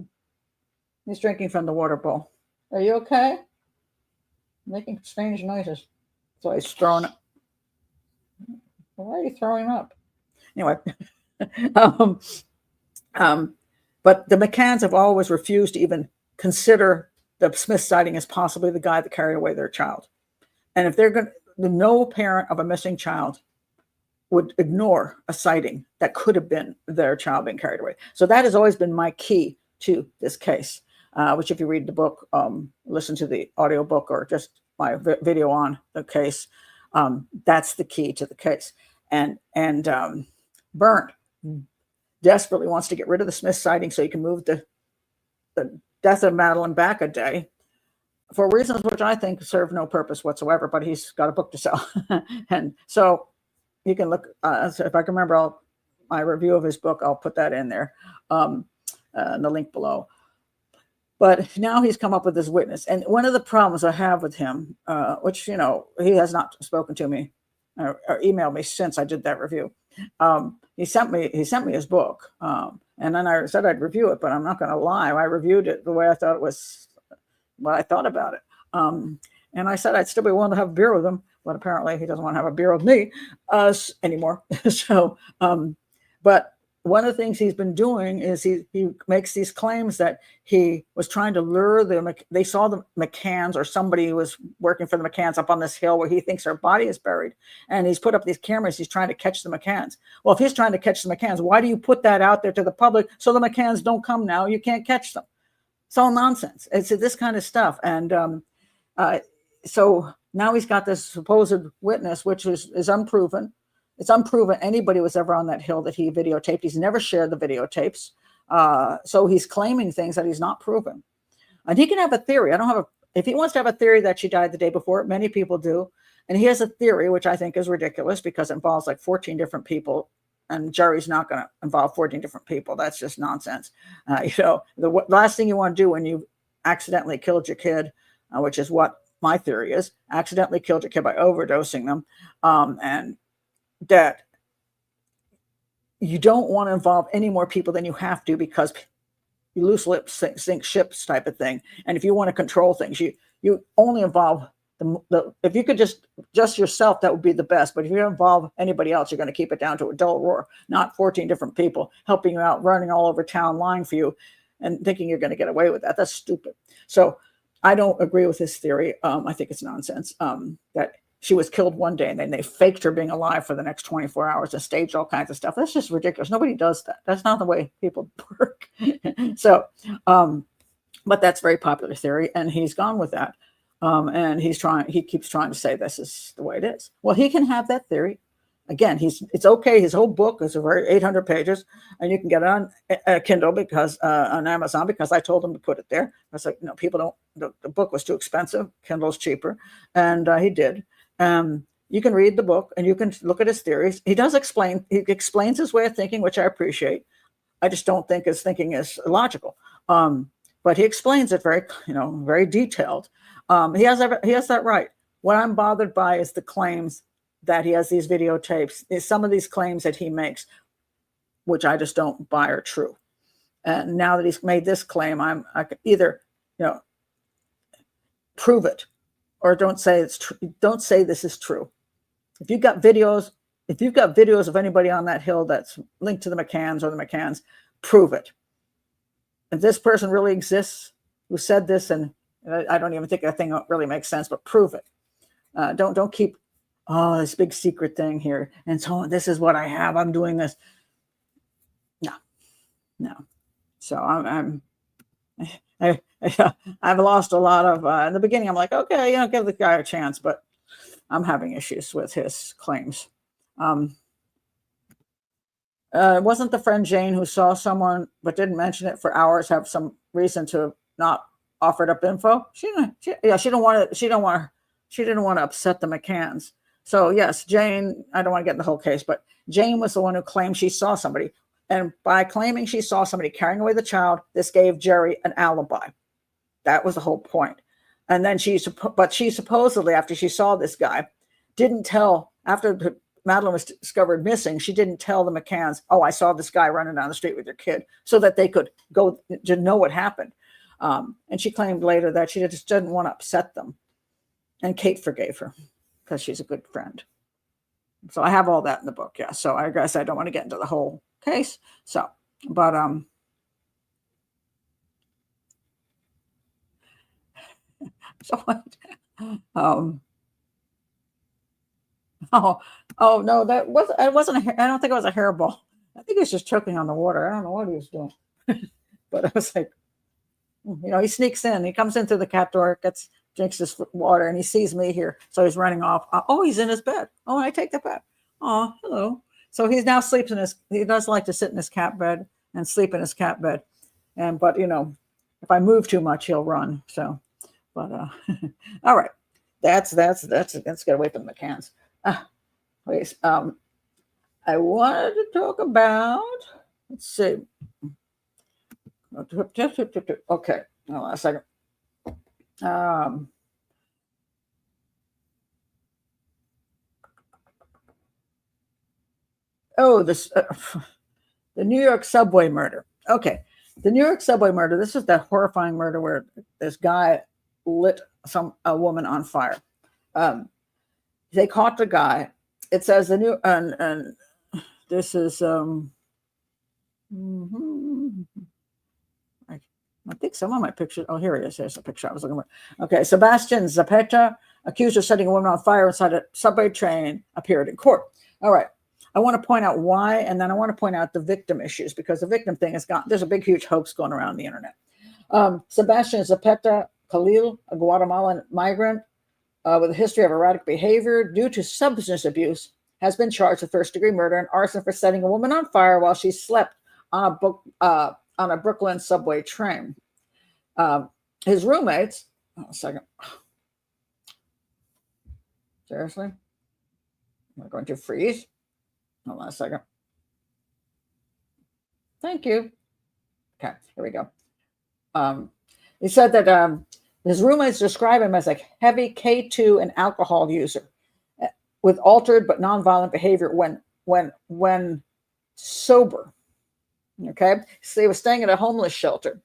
He's drinking from the water bowl. Are you okay? Making strange noises. So he's thrown up. Why are you throwing up? Anyway, but the McCanns have always refused to even consider the Smith sighting as possibly the guy that carried away their child. And if they're going to, no parent of a missing child would ignore a sighting that could have been their child being carried away. So that has always been my key to this case, which if you read the book, listen to the audiobook or just my video on the case, that's the key to the case. And Bernd desperately wants to get rid of the Smith sighting so he can move the death of Madeleine back a day for reasons which I think serve no purpose whatsoever, but he's got a book to sell. And so you can look, if I can remember my review of his book, I'll put that in there, in the link below. But now he's come up with this witness. And one of the problems I have with him, which, he has not spoken to me or emailed me since I did that review. He sent me his book. And then I said I'd review it, but I'm not going to lie. I reviewed it the way I thought it was, what I thought about it. And I said I'd still be willing to have a beer with him, but apparently he doesn't want to have a beer with me anymore. So, but one of the things he's been doing is he makes these claims that he was trying to lure they saw the McCanns, or somebody who was working for the McCanns up on this hill where he thinks their body is buried. And he's put up these cameras. He's trying to catch the McCanns. Well, if he's trying to catch the McCanns, why do you put that out there to the public so the McCanns don't come now? You can't catch them. It's all nonsense. It's this kind of stuff. And so now he's got this supposed witness, which is unproven. It's unproven anybody was ever on that hill that he videotaped. He's never shared the videotapes. So he's claiming things that he's not proven. And he can have a theory. If he wants to have a theory that she died the day before, many people do. And he has a theory, which I think is ridiculous because it involves like 14 different people. And Jerry's not going to involve 14 different people. That's just nonsense. The last thing you want to do when you accidentally killed your kid, which is what my theory is, accidentally killed your kid by overdosing them, and that you don't want to involve any more people than you have to, because you loose lips sink ships type of thing. And if you want to control things, you only involve if you could just yourself, that would be the best. But if you involve anybody else, you're going to keep it down to a dull roar, not 14 different people helping you out, running all over town, lying for you and thinking you're going to get away with that. That's stupid. So I don't agree with his theory. I think it's nonsense, that she was killed one day and then they faked her being alive for the next 24 hours and staged all kinds of stuff. That's just ridiculous. Nobody does that. That's not the way people work. So, but that's a very popular theory, and he's gone with that. And he keeps trying to say this is the way it is. Well, he can have that theory. Again, it's okay. His whole book is 800 pages, and you can get it on Kindle on Amazon, because I told him to put it there. I was like, no, people don't. The book was too expensive. Kindle's cheaper, and he did. You can read the book and you can look at his theories. He explains his way of thinking, which I appreciate. I just don't think his thinking is logical. But he explains it very detailed. He has that right. What I'm bothered by is the claims that he has these videotapes. Some of these claims that he makes, which I just don't buy are true. And now that he's made this claim, I can either, prove it, or don't say it's true. Don't say this is true. If you've got videos of anybody on that hill that's linked to the McCanns or the McCanns, prove it. If this person really exists who said this, and I don't even think that thing really makes sense, but prove it. Don't keep oh, this big secret thing here. And so this is what I have. I'm doing this. No. So I've lost a lot of, in the beginning, I'm like, okay, give the guy a chance, but I'm having issues with his claims. Wasn't the friend Jane who saw someone but didn't mention it for hours have some reason to not offered up info? She didn't want to upset the McCanns. So yes, Jane, I don't want to get in the whole case, but Jane was the one who claimed she saw somebody. And by claiming she saw somebody carrying away the child, this gave Jerry an alibi. That was the whole point. And then she supposedly, after she saw this guy, didn't tell, after Madeleine was discovered missing, she didn't tell the McCanns, oh, I saw this guy running down the street with your kid, so that they could go to know what happened. And she claimed later that she just didn't want to upset them. And Kate forgave her because she's a good friend. So I have all that in the book. Yeah. So I guess I don't want to get into the whole case. So, but, so, oh no, it wasn't, I don't think it was a hairball. I think he was just choking on the water. I don't know what he was doing, but I was like, he sneaks in, he comes in through the cat door, drinks his water, and he sees me here. So he's running off. Oh, he's in his bed. Oh, I take the bed. Oh, hello. So he now sleeps he does like to sit in his cat bed and sleep in his cat bed. But if I move too much, he'll run. So, but, all right. Let's get away from the McCanns. Please. I wanted to talk about, let's see. Okay. Hold on a second. The New York subway murder. Okay. The New York subway murder. This is that horrifying murder where this guy lit a woman on fire. They caught the guy. It says and this is I think some of my pictures. Oh, here he is. Here's the picture I was looking for. Okay, Sebastian Zapeta, accused of setting a woman on fire inside a subway train, appeared in court. All right. I want to point out why, and then I want to point out the victim issues, because the victim thing has there's a big, huge hoax going around the internet. Sebastian Zapeta Khalil, a Guatemalan migrant with a history of erratic behavior due to substance abuse, has been charged with first-degree murder and arson for setting a woman on fire while she slept on a Brooklyn subway train. His roommates, a second. Seriously? Am I going to freeze? Hold on a second. Thank you. Okay, here we go. He said that his roommates describe him as a heavy K2 and alcohol user with altered but nonviolent behavior when sober. Okay, so he was staying at a homeless shelter.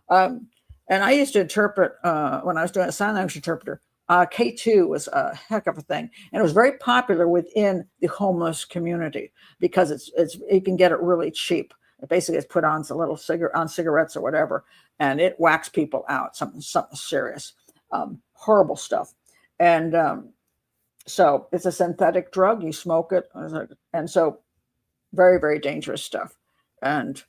And I used to interpret when I was doing a sign language interpreter. K2 was a heck of a thing, and it was very popular within the homeless community because you can get it really cheap. Basically, it's put on a little cigarettes or whatever, and it whacks people out. Something serious, horrible stuff. And so it's a synthetic drug. You smoke it, and so very, very dangerous stuff. And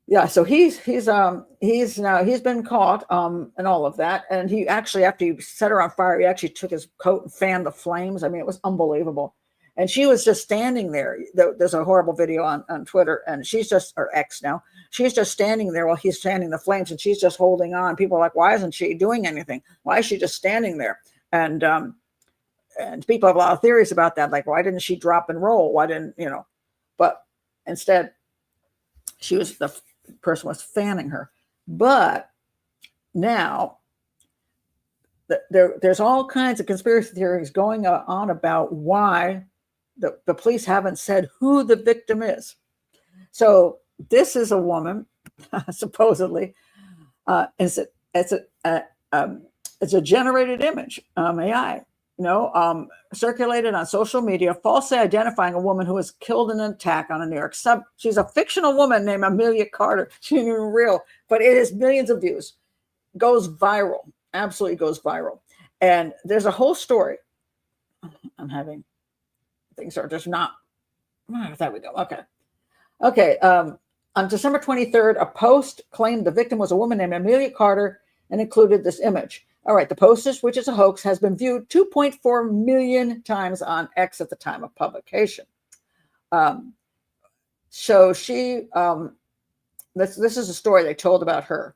yeah, so he's been caught and all of that. And he actually, after he set her on fire, he actually took his coat and fanned the flames. I mean, it was unbelievable. And she was just standing there. There's a horrible video on Twitter, and she's just, or X now, she's just standing there while he's fanning the flames, and she's just holding on. People are like, why isn't she doing anything? Why is she just standing there? And people have a lot of theories about that. Like, why didn't she drop and roll? Why didn't, but instead the person was fanning her. But now there's all kinds of conspiracy theories going on about why the police haven't said who the victim is. So this is a woman, supposedly. It's a generated image, AI, circulated on social media, falsely identifying a woman who was killed in an attack on a New York sub. She's a fictional woman named Amelia Carter. She ain't even real, but it has millions of views. Goes viral, absolutely goes viral. And there's a whole story I'm having, things are just not, there we go. Okay. On December 23rd, a post claimed the victim was a woman named Amelia Carter and included this image. All right, the post, which is a hoax, has been viewed 2.4 million times on X at the time of publication. So she, this is a story they told about her.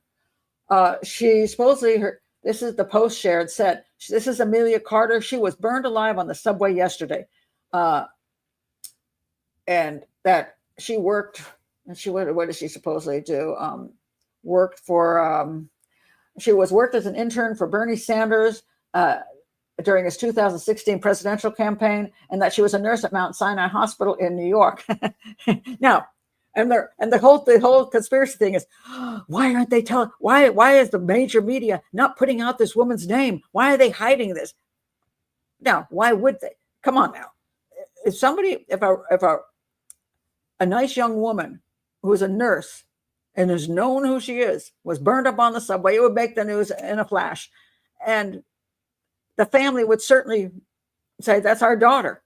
She supposedly, this is the post shared, said, this is Amelia Carter. She was burned alive on the subway yesterday. And that she worked, and what did she supposedly do? Worked as an intern for Bernie Sanders during his 2016 presidential campaign, and that she was a nurse at Mount Sinai Hospital in New York. Now, and the whole conspiracy thing is, why aren't they telling? Why is the major media not putting out this woman's name? Why are they hiding this? Now, why would they? Come on now. If a nice young woman who's a nurse and is known who she is was burned up on the subway, it would make the news in a flash, and the family would certainly say that's our daughter.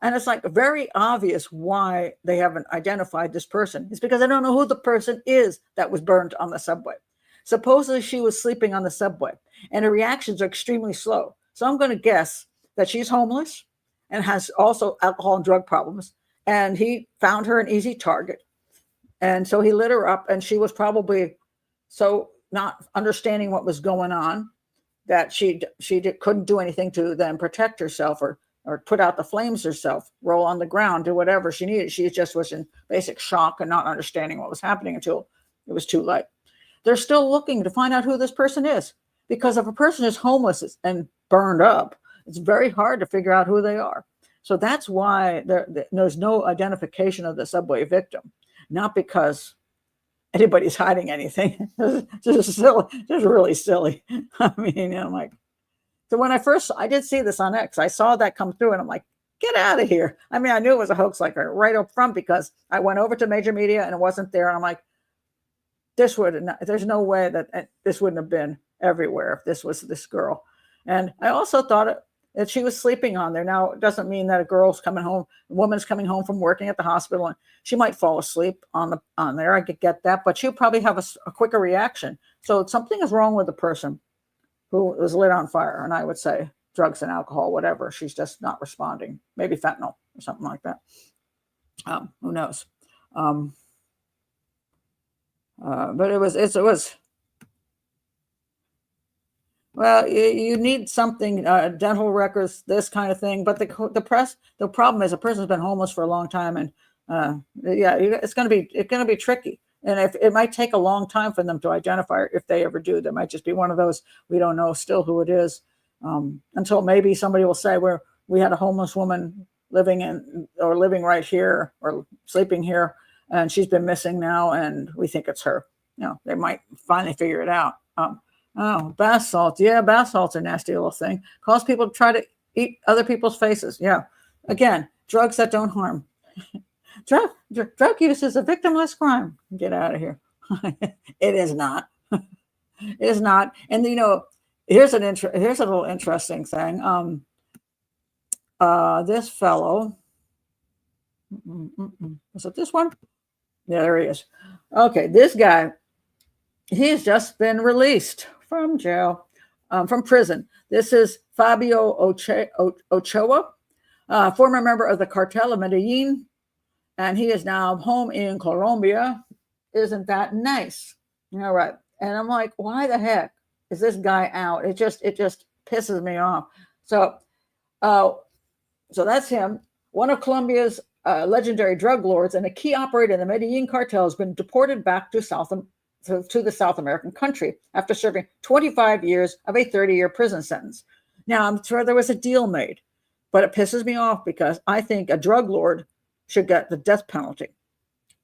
And it's like very obvious why they haven't identified this person. It's because they don't know who the person is that was burned on the subway. Supposedly she was sleeping on the subway, and her reactions are extremely slow. So I'm going to guess that she's homeless and has also alcohol and drug problems. And he found her an easy target. And so he lit her up, and she was probably so not understanding what was going on that she couldn't do anything to then protect herself or put out the flames herself, roll on the ground, do whatever she needed. She just was in basic shock and not understanding what was happening until it was too late. They're still looking to find out who this person is, because if a person is homeless and burned up, it's very hard to figure out who they are. So that's why there's no identification of the subway victim, not because anybody's hiding anything. Just silly, just really silly. I mean, I'm like, so when I did see this on X, I saw that come through and I'm like, get out of here. I mean, I knew it was a hoax like right up front because I went over to major media and it wasn't there. And I'm like, there's no way that this wouldn't have been everywhere if this was this girl. And I also thought that she was sleeping on there. Now, it doesn't mean that a woman's coming home from working at the hospital and she might fall asleep on there. I could get that, but she'll probably have a quicker reaction. So something is wrong with the person who was lit on fire. And I would say drugs and alcohol, whatever. She's just not responding. Maybe fentanyl or something like that. Who knows? But it was. Well, you need something, dental records, this kind of thing. But the problem is a person's been homeless for a long time, and it's going to be tricky. And if it might take a long time for them to identify her, if they ever do, there might just be one of those, we don't know still who it is, until maybe somebody will say, we had a homeless woman living right here or sleeping here, and she's been missing now, and we think it's her. They might finally figure it out. Bath salts. Yeah, bath salts are a nasty little thing. Cause people to try to eat other people's faces. Yeah. Again, drugs that don't harm. Drug use is a victimless crime. Get out of here. It is not. It is not. And here's a little interesting thing. This fellow. Was it this one? Yeah, there he is. Okay, this guy. He's just been released from jail, from prison. This is Fabio Ochoa, former member of the cartel of Medellin, and he is now home in Colombia. Isn't that nice? All right. And I'm like, why the heck is this guy out? It just pisses me off. So that's him. One of Colombia's legendary drug lords and a key operator in the Medellin cartel has been deported back to the South American country after serving 25 years of a 30-year prison sentence. Now, I'm sure there was a deal made, but it pisses me off because I think a drug lord should get the death penalty.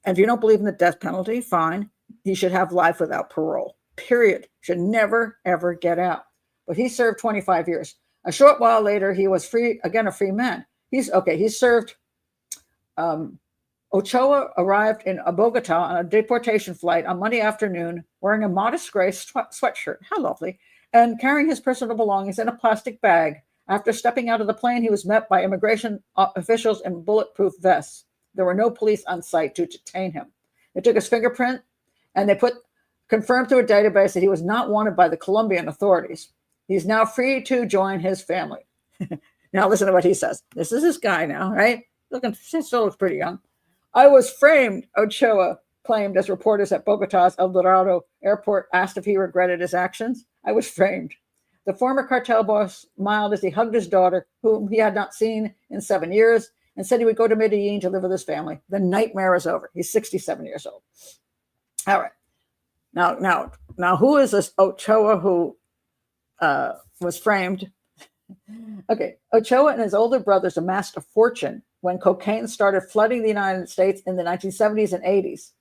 And if you don't believe in the death penalty, fine. He should have life without parole, period. Should never, ever get out. But he served 25 years. A short while later, he was free, again, a free man. He served... Ochoa arrived in Bogota on a deportation flight on Monday afternoon wearing a modest gray sweatshirt. How lovely. And carrying his personal belongings in a plastic bag After stepping out of the plane, he was met by immigration officials in bulletproof vests. There were no police on site to detain him. They took his fingerprint, and they confirmed through a database that he was not wanted by the Colombian authorities. He's now free to join his family. Now listen to what he says. This is this guy now, right? Still looks pretty young. I was framed, Ochoa claimed as reporters at Bogota's El Dorado airport asked if he regretted his actions. I was framed. The former cartel boss smiled as he hugged his daughter, whom he had not seen in 7 years, and said he would go to Medellin to live with his family. The nightmare is over. He's 67 years old. All right. Now, who is this Ochoa who was framed? Okay, Ochoa and his older brothers amassed a fortune when cocaine started flooding the United States in the 1970s and 80s,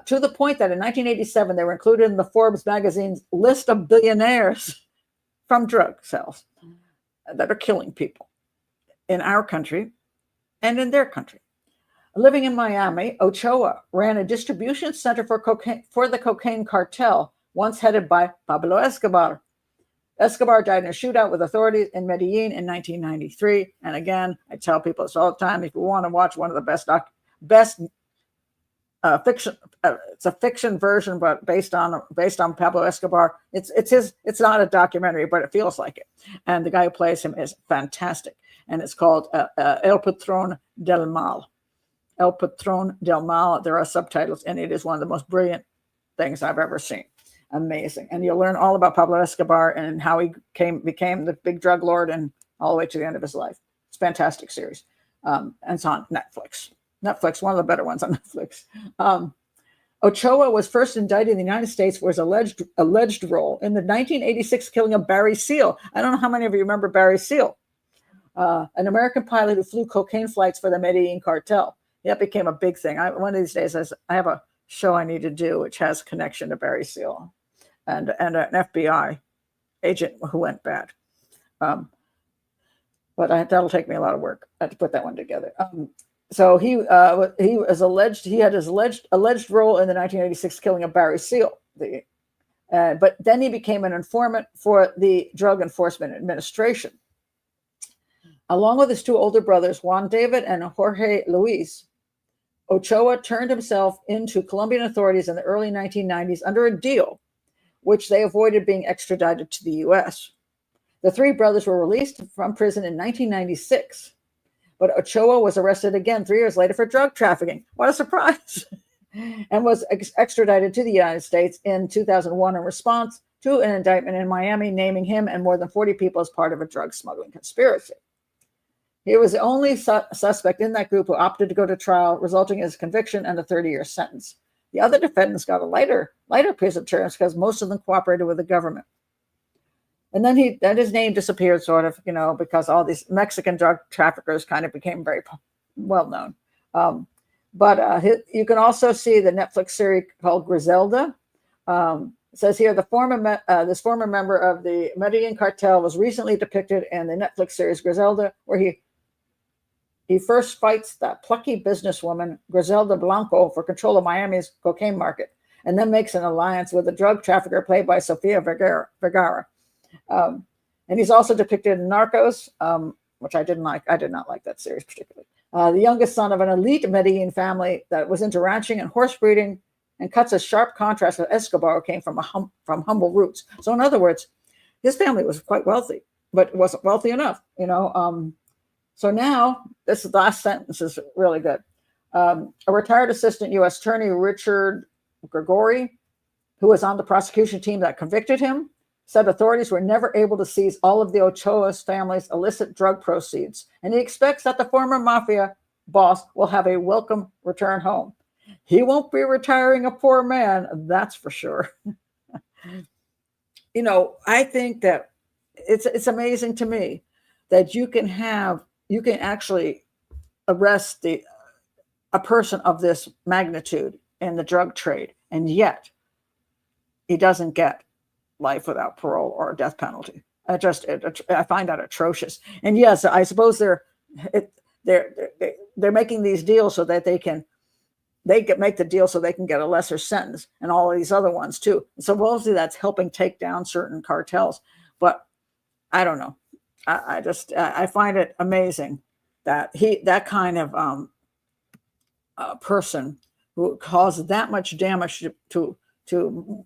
to the point that in 1987, they were included in the Forbes magazine's list of billionaires from drug sales that are killing people in our country and in their country. Living in Miami, Ochoa ran a distribution center for the cocaine cartel, once headed by Pablo Escobar. Escobar died in a shootout with authorities in Medellin in 1993. And again, I tell people this all the time. If you want to watch one of the best fiction, it's a fiction version, but based on Pablo Escobar. It's not a documentary, but it feels like it. And the guy who plays him is fantastic. And it's called El Patron del Mal. El Patron del Mal. There are subtitles, and it is one of the most brilliant things I've ever seen. Amazing. And you'll learn all about Pablo Escobar and how he became the big drug lord and all the way to the end of his life. It's a fantastic series. And it's on Netflix. One of the better ones on Netflix. Ochoa was first indicted in the United States for his alleged role in the 1986 killing of Barry Seal. I don't know how many of you remember Barry Seal, an American pilot who flew cocaine flights for the Medellin cartel. That became a big thing. One of these days, I have a show I need to do, which has connection to Barry Seal and an FBI agent who went bad. But that'll take me a lot of work. I have to put that one together. So he was alleged. He had his alleged role in the 1986 killing of Barry Seal. But then he became an informant for the Drug Enforcement Administration. Along with his two older brothers, Juan David and Jorge Luis, Ochoa turned himself into Colombian authorities in the early 1990s under a deal, which they avoided being extradited to the U.S. The three brothers were released from prison in 1996, but Ochoa was arrested again 3 years later for drug trafficking. What a surprise! And was extradited to the United States in 2001 in response to an indictment in Miami naming him and more than 40 people as part of a drug smuggling conspiracy. He was the only suspect in that group who opted to go to trial, resulting in his conviction and a 30-year sentence. The other defendants got a lighter prison terms because most of them cooperated with the government. And then his name disappeared, sort of, because all these Mexican drug traffickers kind of became very well known. But you can also see the Netflix series called Griselda. It says here this former member of the Medellin cartel was recently depicted in the Netflix series Griselda, where he first fights that plucky businesswoman, Griselda Blanco, for control of Miami's cocaine market, and then makes an alliance with a drug trafficker played by Sofia Vergara. And he's also depicted in Narcos, which I didn't like. I did not like that series particularly. The youngest son of an elite Medellin family that was into ranching and horse breeding, and cuts a sharp contrast with Escobar, who came from humble roots. So in other words, his family was quite wealthy, but wasn't wealthy enough, So now, this last sentence is really good. A retired assistant U.S. attorney, Richard Gregory, who was on the prosecution team that convicted him, said authorities were never able to seize all of the Ochoa's family's illicit drug proceeds, and he expects that the former mafia boss will have a welcome return home. He won't be retiring a poor man, that's for sure. I think that it's amazing to me that you can actually arrest a person of this magnitude in the drug trade, and yet he doesn't get life without parole or a death penalty. I find that atrocious. And yes, I suppose they're making these deals so that they can make the deal so they can get a lesser sentence, and all of these other ones too. So mostly that's helping take down certain cartels. But I don't know. I find it amazing that that kind of person who caused that much damage to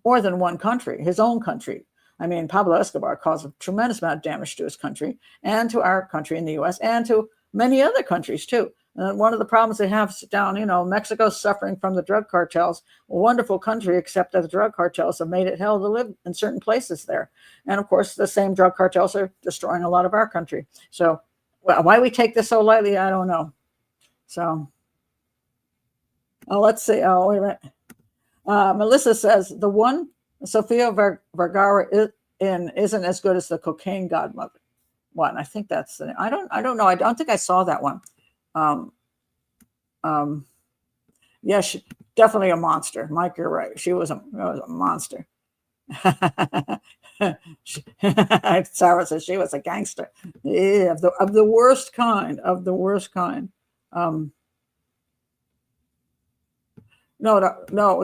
more than one country, his own country. I mean, Pablo Escobar caused a tremendous amount of damage to his country and to our country in the U.S. and to many other countries too. And one of the problems they have down, Mexico's suffering from the drug cartels. A wonderful country, except that the drug cartels have made it hell to live in certain places there. And of course, the same drug cartels are destroying a lot of our country. So why we take this so lightly, I don't know. So, let's see. Oh, wait a minute. Melissa says the one Sofia Vergara isn't as good as the Cocaine Godmother one. I think that's the. I don't know. I don't think I saw that one. Yeah, definitely a monster. Mike, you're right. She was a monster. Sarah says she was a gangster. Yeah, of the worst kind. Of the worst kind. No,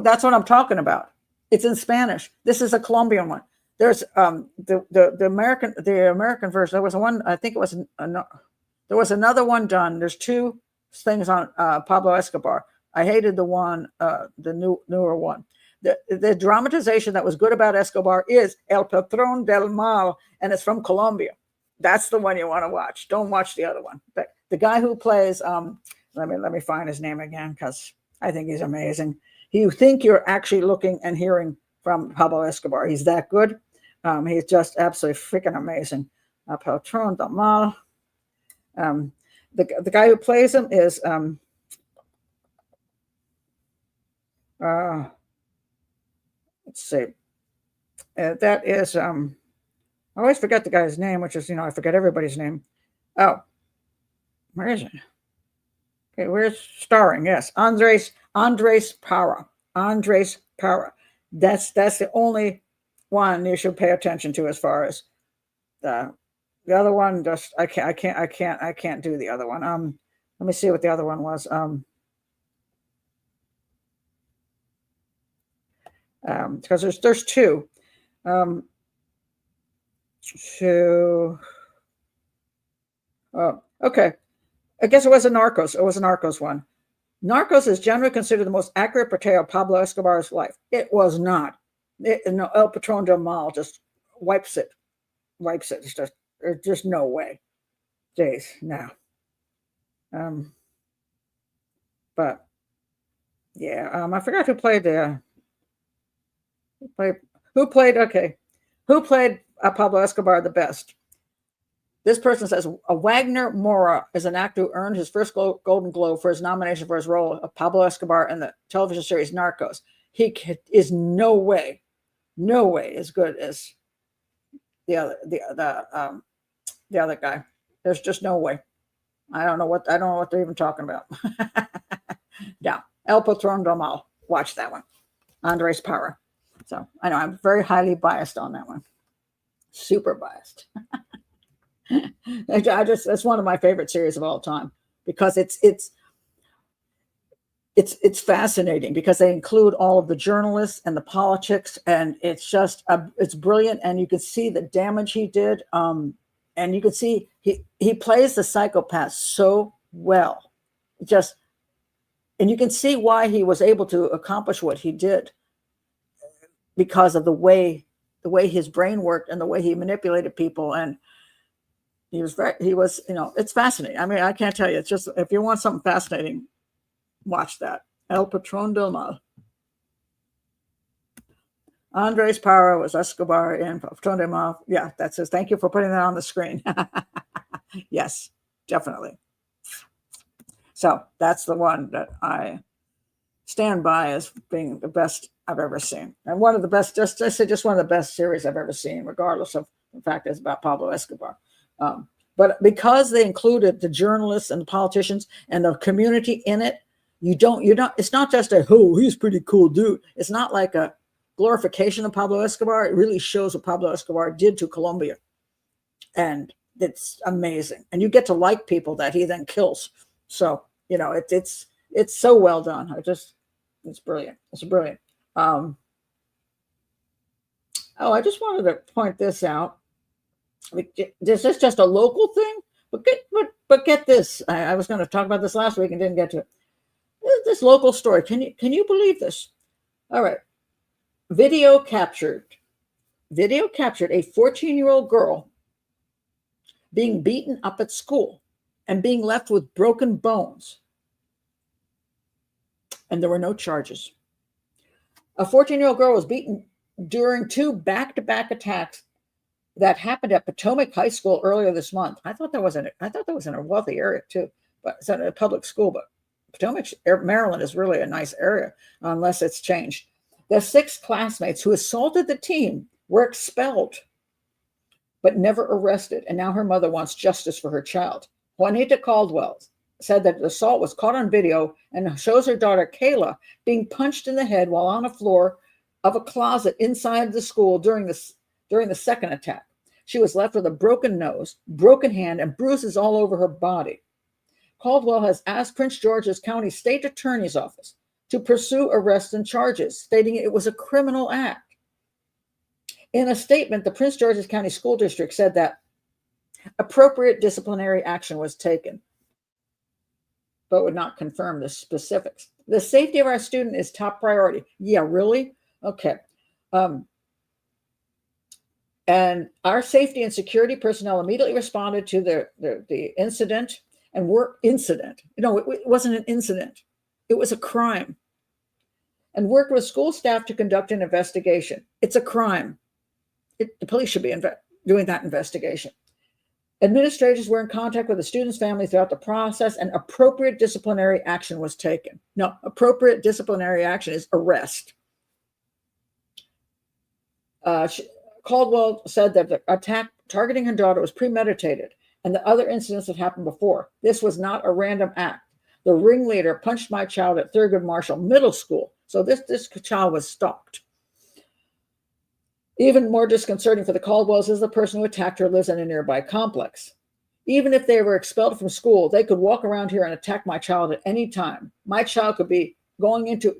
that's what I'm talking about. It's in Spanish. This is a Colombian one. There's the American version. There was one. I think it was there was another one done. There's two things on Pablo Escobar. I hated the one, the newer one. The dramatization that was good about Escobar is El Patron del Mal, and it's from Colombia. That's the one you want to watch. Don't watch the other one. But the guy who plays, let me find his name again because I think he's amazing. You think you're actually looking and hearing from Pablo Escobar. He's that good. He's just absolutely freaking amazing. Patron del Mal. The guy who plays him is let's see. That is I always forget the guy's name, which is I forget everybody's name. Oh, where is it? Okay, where's starring? Yes, Andres Parra. Andres Parra. That's the only one you should pay attention to as far as the other one. Just I can't do the other one. Let me see what the other one was. Because there's two. Okay. I guess it was a Narcos. It was a Narcos one. Narcos is generally considered the most accurate portrayal of Pablo Escobar's life. It was not. El Patron del Mal just wipes it. It's just there's just no way. Jeez, no. But yeah, I forgot who played who played Pablo Escobar the best. This person says Wagner Moura is an actor who earned his first Golden Globe for his nomination for his role of Pablo Escobar in the television series Narcos. He is no way as good as the other guy. There's just no way. I don't know what they're even talking about. Yeah, El Patron del Mal. Watch that one. Andres Parra. So I know I'm very highly biased on that one. Super biased. It's one of my favorite series of all time because it's fascinating because they include all of the journalists and the politics, and it's just it's brilliant. And you can see the damage he did, and you can see he plays the psychopath so well. And you can see why he was able to accomplish what he did because of the way his brain worked and the way he manipulated people. And he was it's fascinating. I mean, I can't tell you. It's just, if you want something fascinating, watch that. El Patron del Mal. Andres Parra was Escobar in Patron del Mal. Yeah, that's it. Thank you for putting that on the screen. Yes, definitely. So that's the one that I stand by as being the best I've ever seen. And one of the best, just one of the best series I've ever seen, regardless of the fact it's about Pablo Escobar. But because they included the journalists and the politicians and the community in it, it's not just he's a pretty cool dude. It's not like a glorification of Pablo Escobar. It really shows what Pablo Escobar did to Colombia. And it's amazing. And you get to like people that he then kills. So, it's so well done. It's brilliant. It's brilliant. I just wanted to point this out. This is just a local thing, but get this. I was going to talk about this last week and didn't get to it. This local story. Can you believe this? All right. Video captured a 14-year-old girl being beaten up at school and being left with broken bones. And there were no charges. A 14-year-old girl was beaten during 2 back-to-back attacks that happened at Potomac High School earlier this month. I thought that was in a wealthy area too, but it's in a public school. But Potomac, Maryland is really a nice area, unless it's changed. The 6 classmates who assaulted the teen were expelled, but never arrested. And now her mother wants justice for her child. Juanita Caldwell said that the assault was caught on video and shows her daughter Kayla being punched in the head while on the floor of a closet inside the school during the second attack. She was left with a broken nose, broken hand, and bruises all over her body. Caldwell has asked Prince George's County State Attorney's Office to pursue arrests and charges, stating it was a criminal act. In a statement, the Prince George's County School District said that appropriate disciplinary action was taken, but would not confirm the specifics. The safety of our student is top priority. Yeah, really? Okay. And our safety and security personnel immediately responded to the incident and incident. It wasn't an incident. It was a crime. And worked with school staff to conduct an investigation. It's a crime. The police should be doing that investigation. Administrators were in contact with the student's family throughout the process, and appropriate disciplinary action was taken. No, appropriate disciplinary action is arrest. Caldwell said that the attack targeting her daughter was premeditated, and the other incidents had happened before. This was not a random act. The ringleader punched my child at Thurgood Marshall Middle School. So this child was stalked. Even more disconcerting for the Caldwells is the person who attacked her lives in a nearby complex. Even if they were expelled from school, they could walk around here and attack my child at any time. My child could be going to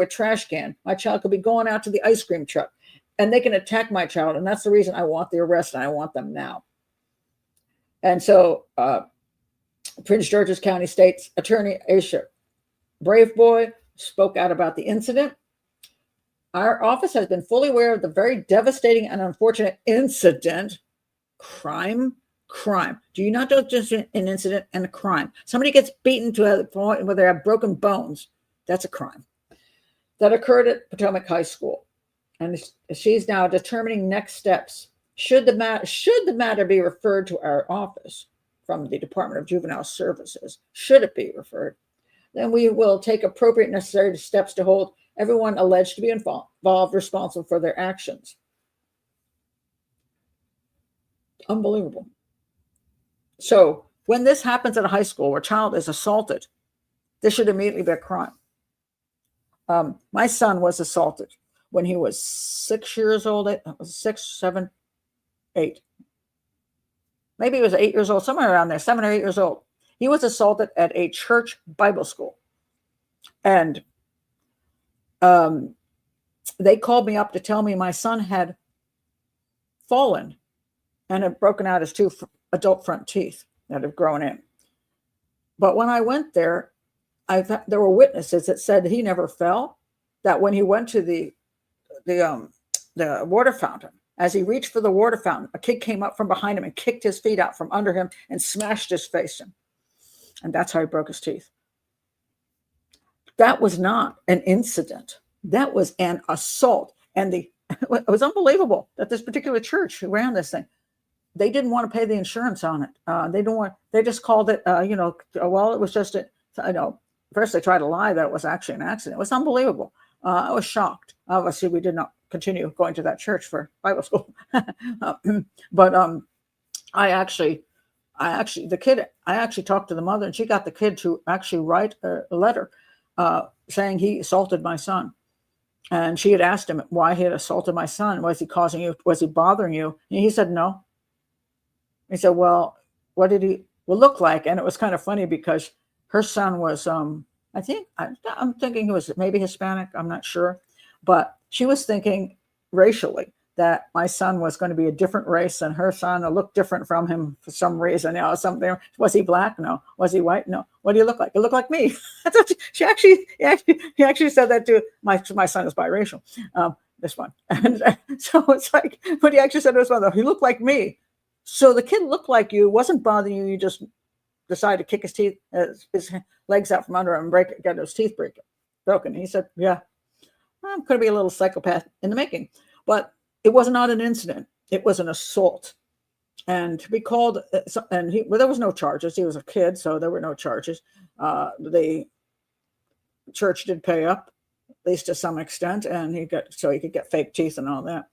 a trash can. My child could be going out to the ice cream truck, and they can attack my child. And that's the reason I want the arrest, and I want them now. And so Prince George's County State's Attorney Asher Braveboy spoke out about the incident. Our office has been fully aware of the very devastating and unfortunate incident. Crime. Do you not know just an incident and a crime? Somebody gets beaten to a point where they have broken bones. That's a crime. That occurred at Potomac High School. And she's now determining next steps. Should the matter be referred to our office from the Department of Juvenile Services? Should it be referred? Then we will take appropriate necessary steps to hold everyone alleged to be involved responsible for their actions. Unbelievable. So when this happens at a high school where a child is assaulted, this should immediately be a crime. My son was assaulted when he was 6 years old. 6, 7, 8. Maybe he was 8 years old, somewhere around there, 7 or 8 years old. He was assaulted at a church Bible school. And they called me up to tell me my son had fallen and had broken out his 2 adult front teeth that have grown in. But when I went there, there were witnesses that said he never fell, that when he went to the water fountain, as he reached for the water fountain, a kid came up from behind him and kicked his feet out from under him and smashed his face in. And that's how he broke his teeth. That was not an incident. That was an assault. And it was unbelievable that this particular church who ran this thing, they didn't want to pay the insurance on it. They just called it, well, it was just first they tried to lie that it was actually an accident. It was unbelievable. I was shocked. Obviously, we did not continue going to that church for Bible school. But I actually talked to the mother, and she got the kid to actually write a letter saying he assaulted my son. And she had asked him why he had assaulted my son. Was he causing you? Was he bothering you? And he said, no. He said, well, what did he look like? And it was kind of funny because her son was, I'm thinking he was maybe Hispanic. I'm not sure. But she was thinking racially that my son was going to be a different race than her son, or look different from him for some reason. Something. Was he black? No. Was he white? No. What do you look like? You look like me. he actually said that to my son is biracial. This one, and so it's like, but he actually said to his mother, "He looked like me." So the kid looked like you, wasn't bothering you. You just decided to kick his legs out from under him and get his teeth broken. He said, "Yeah, I'm going to be a little psychopath in the making," but it was not an incident. It was an assault. And to be called, well, there was no charges. He was a kid, so there were no charges. The church did pay up, at least to some extent, and he could get fake teeth and all that.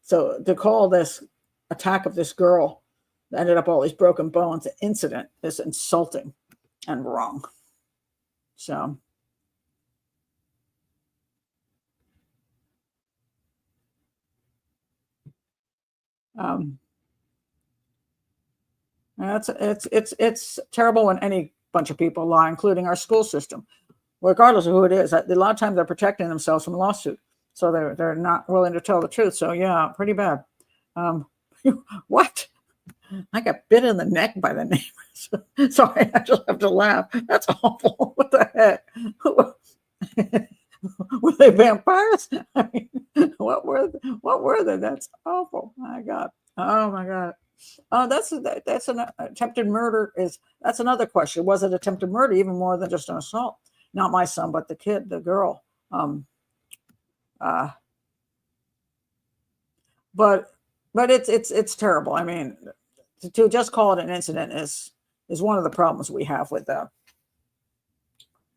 So to call this attack of this girl that ended up all these broken bones an incident is insulting and wrong. So. It's terrible when any bunch of people lie, including our school system, regardless of who it is. A lot of times they're protecting themselves from lawsuit, so they're not willing to tell the truth. So yeah, pretty bad. What? I got bit in the neck by the neighbors. Sorry, I just have to laugh. That's awful. What the heck? Were they vampires? I mean, what were they? That's awful. My God. Oh my God. Oh, that's an attempted murder. That's another question. Was it attempted murder even more than just an assault? Not my son, but the kid, the girl. But it's terrible. I mean, to just call it an incident is one of the problems we have with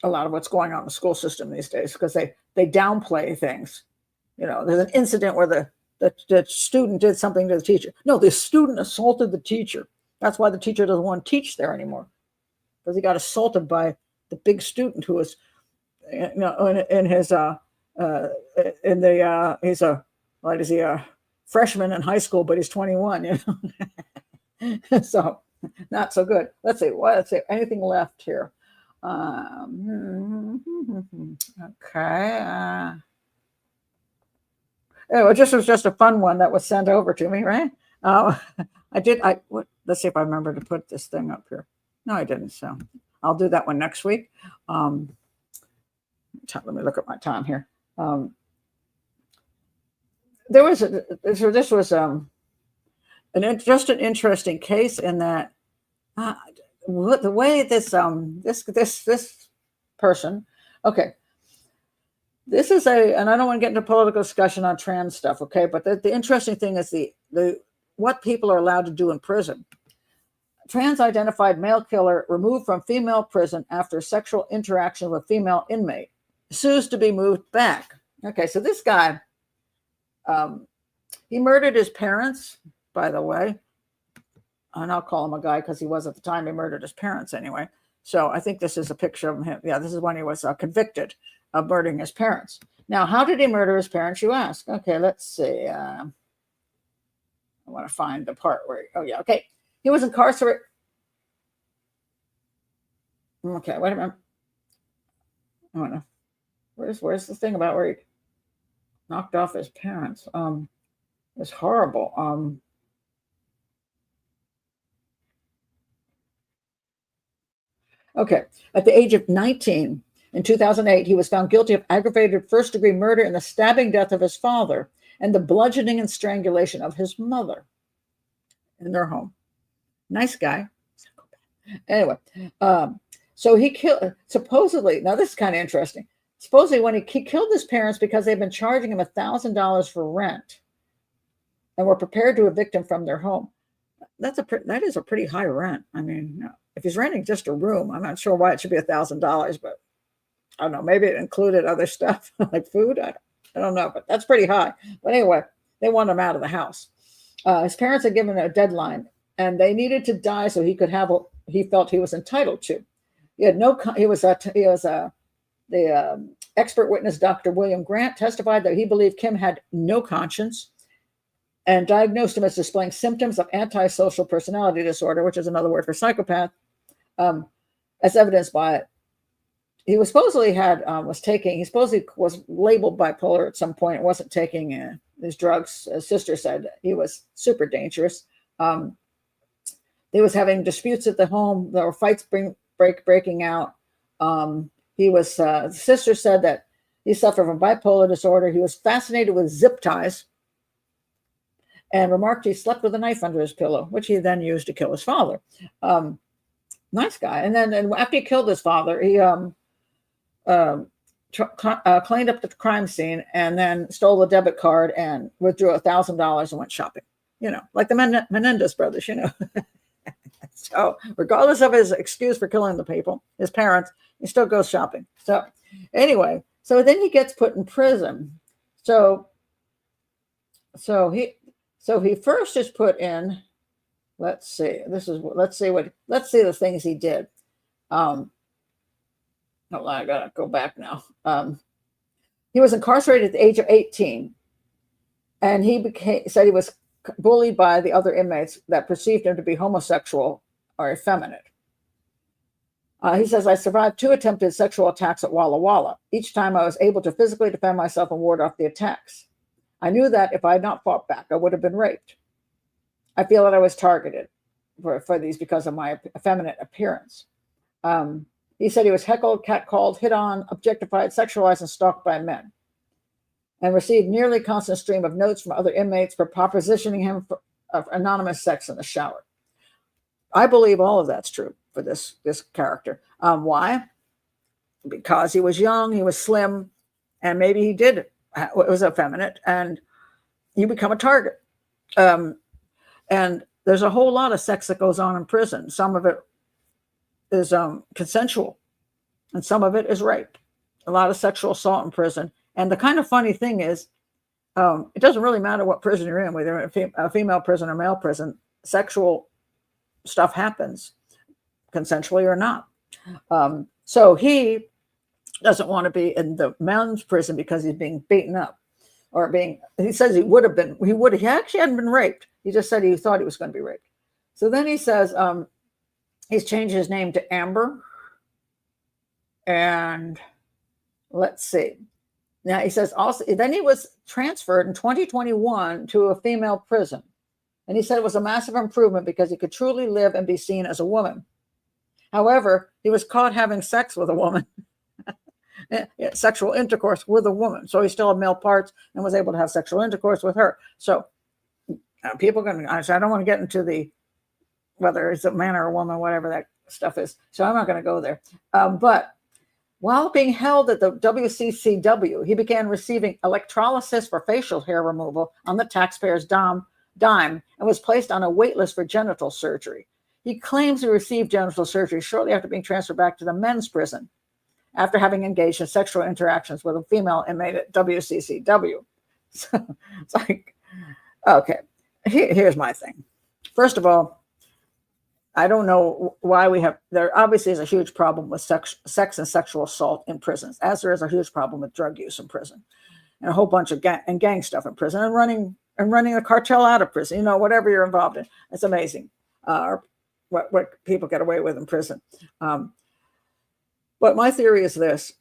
a lot of what's going on in the school system these days, because they downplay things. There's an incident where the student did something to the teacher. No, the student assaulted the teacher. That's why the teacher doesn't want to teach there anymore, because he got assaulted by the big student who was, he's a freshman in high school, but he's 21. So not so good. Let's see. Anything left here? Okay. This was just a fun one that was sent over to me, right? Let's see if I remember to put this thing up here. No, I didn't. So I'll do that one next week. Let me look at my time here. This was just an interesting case in that the way this person, okay, this is and I don't want to get into political discussion on trans stuff, okay, but the interesting thing is what people are allowed to do in prison. Trans identified male killer removed from female prison after sexual interaction with female inmate sues to be moved back. Okay, so this guy, he murdered his parents, by the way. And I'll call him a guy because he was at the time. He murdered his parents anyway. So I think this is a picture of him. Yeah, this is when he was convicted of murdering his parents. Now, how did he murder his parents, you ask? Okay, let's see. I want to find the part where, okay. He was incarcerated. Okay, wait a minute. I want to, where's the thing about where he knocked off his parents? It's horrible. Okay, at the age of 19, in 2008, he was found guilty of aggravated first-degree murder and the stabbing death of his father and the bludgeoning and strangulation of his mother in their home. Nice guy. Anyway, so he killed, supposedly, now this is kind of interesting. Supposedly when he killed his parents because they'd been charging him $1,000 for rent and were prepared to evict him from their home. That is a pretty high rent. I mean, if he's renting just a room, I'm not sure why it should be $1,000, but I don't know. Maybe it included other stuff like food. I don't know, but that's pretty high. But anyway, they want him out of the house. His parents had given a deadline, and they needed to die so he could have what he felt he was entitled to. The expert witness, Dr. William Grant, testified that he believed Kim had no conscience and diagnosed him as displaying symptoms of antisocial personality disorder, which is another word for psychopath, as evidenced by he was supposedly he supposedly was labeled bipolar at some point. Wasn't taking his drugs. His sister said he was super dangerous. He was having disputes at the home. There were fights breaking out. The sister said that he suffered from bipolar disorder. He was fascinated with zip ties and remarked he slept with a knife under his pillow, which he then used to kill his father. Nice guy. And then after he killed his father, he cleaned up the crime scene and then stole the debit card and withdrew $1,000 and went shopping. Like the Menendez brothers, So regardless of his excuse for killing the people, his parents, he still goes shopping. So anyway, so then he gets put in prison. So he first is put in, let's see the things he did. Hold on, I gotta go back now. He was incarcerated at the age of 18, and said he was bullied by the other inmates that perceived him to be homosexual or effeminate. He says, I survived 2 attempted sexual attacks at Walla Walla. Each time I was able to physically defend myself and ward off the attacks. I knew that if I had not fought back, I would have been raped. I feel that I was targeted for these because of my effeminate appearance. He said he was heckled, catcalled, hit on, objectified, sexualized, and stalked by men, and received nearly constant stream of notes from other inmates for propositioning him for anonymous sex in the shower. I believe all of that's true for this character. Why? Because he was young, he was slim, and maybe he was effeminate, and you become a target. And there's a whole lot of sex that goes on in prison. Some of it is consensual, and some of it is rape. A lot of sexual assault in prison. And the kind of funny thing is, it doesn't really matter what prison you're in, whether a female prison or male prison, sexual stuff happens, consensually or not. So he doesn't want to be in the men's prison because he's being beaten up, he says he actually hadn't been raped. He just said he thought he was going to be raped. So then he says he's changed his name to Amber. And let's see. Now he says also, then he was transferred in 2021 to a female prison. And he said it was a massive improvement because he could truly live and be seen as a woman. However, he was caught having sex with a woman, sexual intercourse with a woman. So he still had male parts and was able to have sexual intercourse with her. So people I don't want to get into whether it's a man or a woman, whatever that stuff is. So I'm not going to go there. But while being held at the WCCW, he began receiving electrolysis for facial hair removal on the taxpayer's dime and was placed on a wait list for genital surgery. He claims he received genital surgery shortly after being transferred back to the men's prison after having engaged in sexual interactions with a female inmate at WCCW. So it's like, okay, here's my thing. First of all, I don't know why there obviously is a huge problem with sex and sexual assault in prisons, as there is a huge problem with drug use in prison, and a whole bunch of gang stuff in prison, and running a cartel out of prison, whatever you're involved in. It's amazing what people get away with in prison. But my theory is this: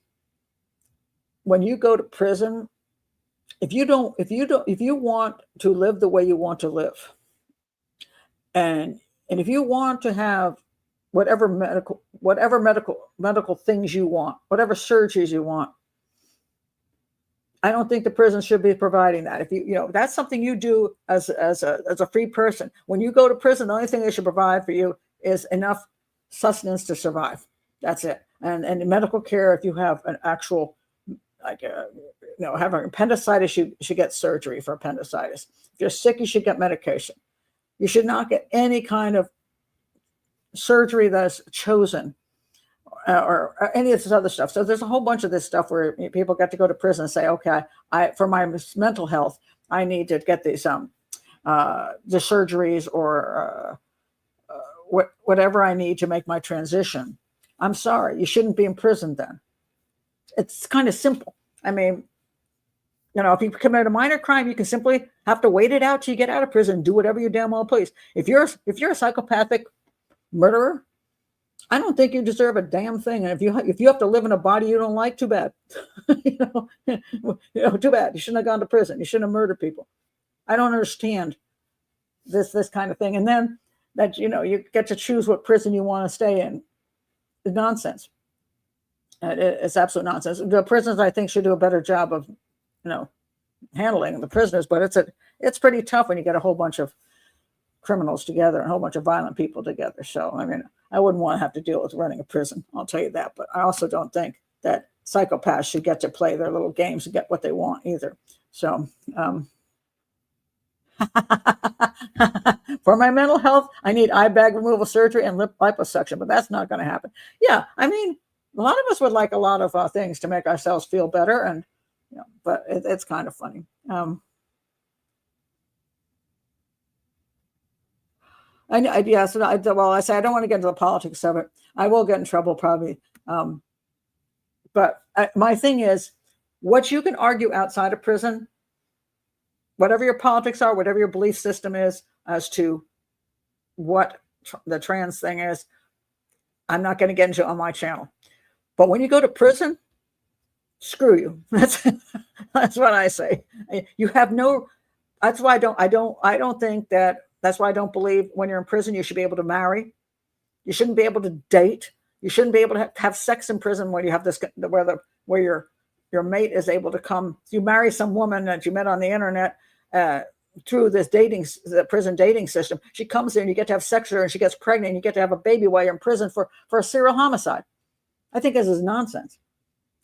when you go to prison, if you want to live the way you want to live, and if you want to have whatever medical things you want, whatever surgeries you want, I don't think the prison should be providing that. If that's something you do as a free person. When you go to prison, the only thing they should provide for you is enough sustenance to survive. That's it. And medical care, if you have an actual, having appendicitis, you should get surgery for appendicitis. If you're sick, you should get medication. You should not get any kind of surgery that's chosen or any of this other stuff. So there's a whole bunch of this stuff where people get to go to prison and say, okay, for my mental health, I need to get these the surgeries or whatever I need to make my transition. I'm sorry, you shouldn't be in prison then. It's kind of simple. I mean, if you commit a minor crime, you can simply have to wait it out till you get out of prison and do whatever you damn well please. If you're a psychopathic murderer, I don't think you deserve a damn thing. And if you have to live in a body you don't like, too bad. you too bad. You shouldn't have gone to prison. You shouldn't have murdered people. I don't understand this kind of thing. And then that you get to choose what prison you want to stay in. It's nonsense. It's absolute nonsense. The prisons, I think, should do a better job of handling the prisoners, but it's pretty tough when you get a whole bunch of criminals together and a whole bunch of violent people together. So I mean, I wouldn't want to have to deal with running a prison, I'll tell you that. But I also don't think that psychopaths should get to play their little games and get what they want either. So for my mental health, I need eye bag removal surgery and lip liposuction, but that's not going to happen. Yeah, I mean, a lot of us would like a lot of things to make ourselves feel better, and but it's kind of funny. I say I don't want to get into the politics of it. I will get in trouble probably. But my thing is, what you can argue outside of prison, whatever your politics are, whatever your belief system is as to what the trans thing is, I'm not going to get into it on my channel. But when you go to prison, screw you. That's what I say. You have no. That's why I don't think that. That's why I don't believe when you're in prison you should be able to marry. You shouldn't be able to date. You shouldn't be able to have sex in prison when you have this where your mate is able to come. You marry some woman that you met on the internet through the prison dating system. She comes there and you get to have sex with her and she gets pregnant and you get to have a baby while you're in prison for a serial homicide. I think this is nonsense.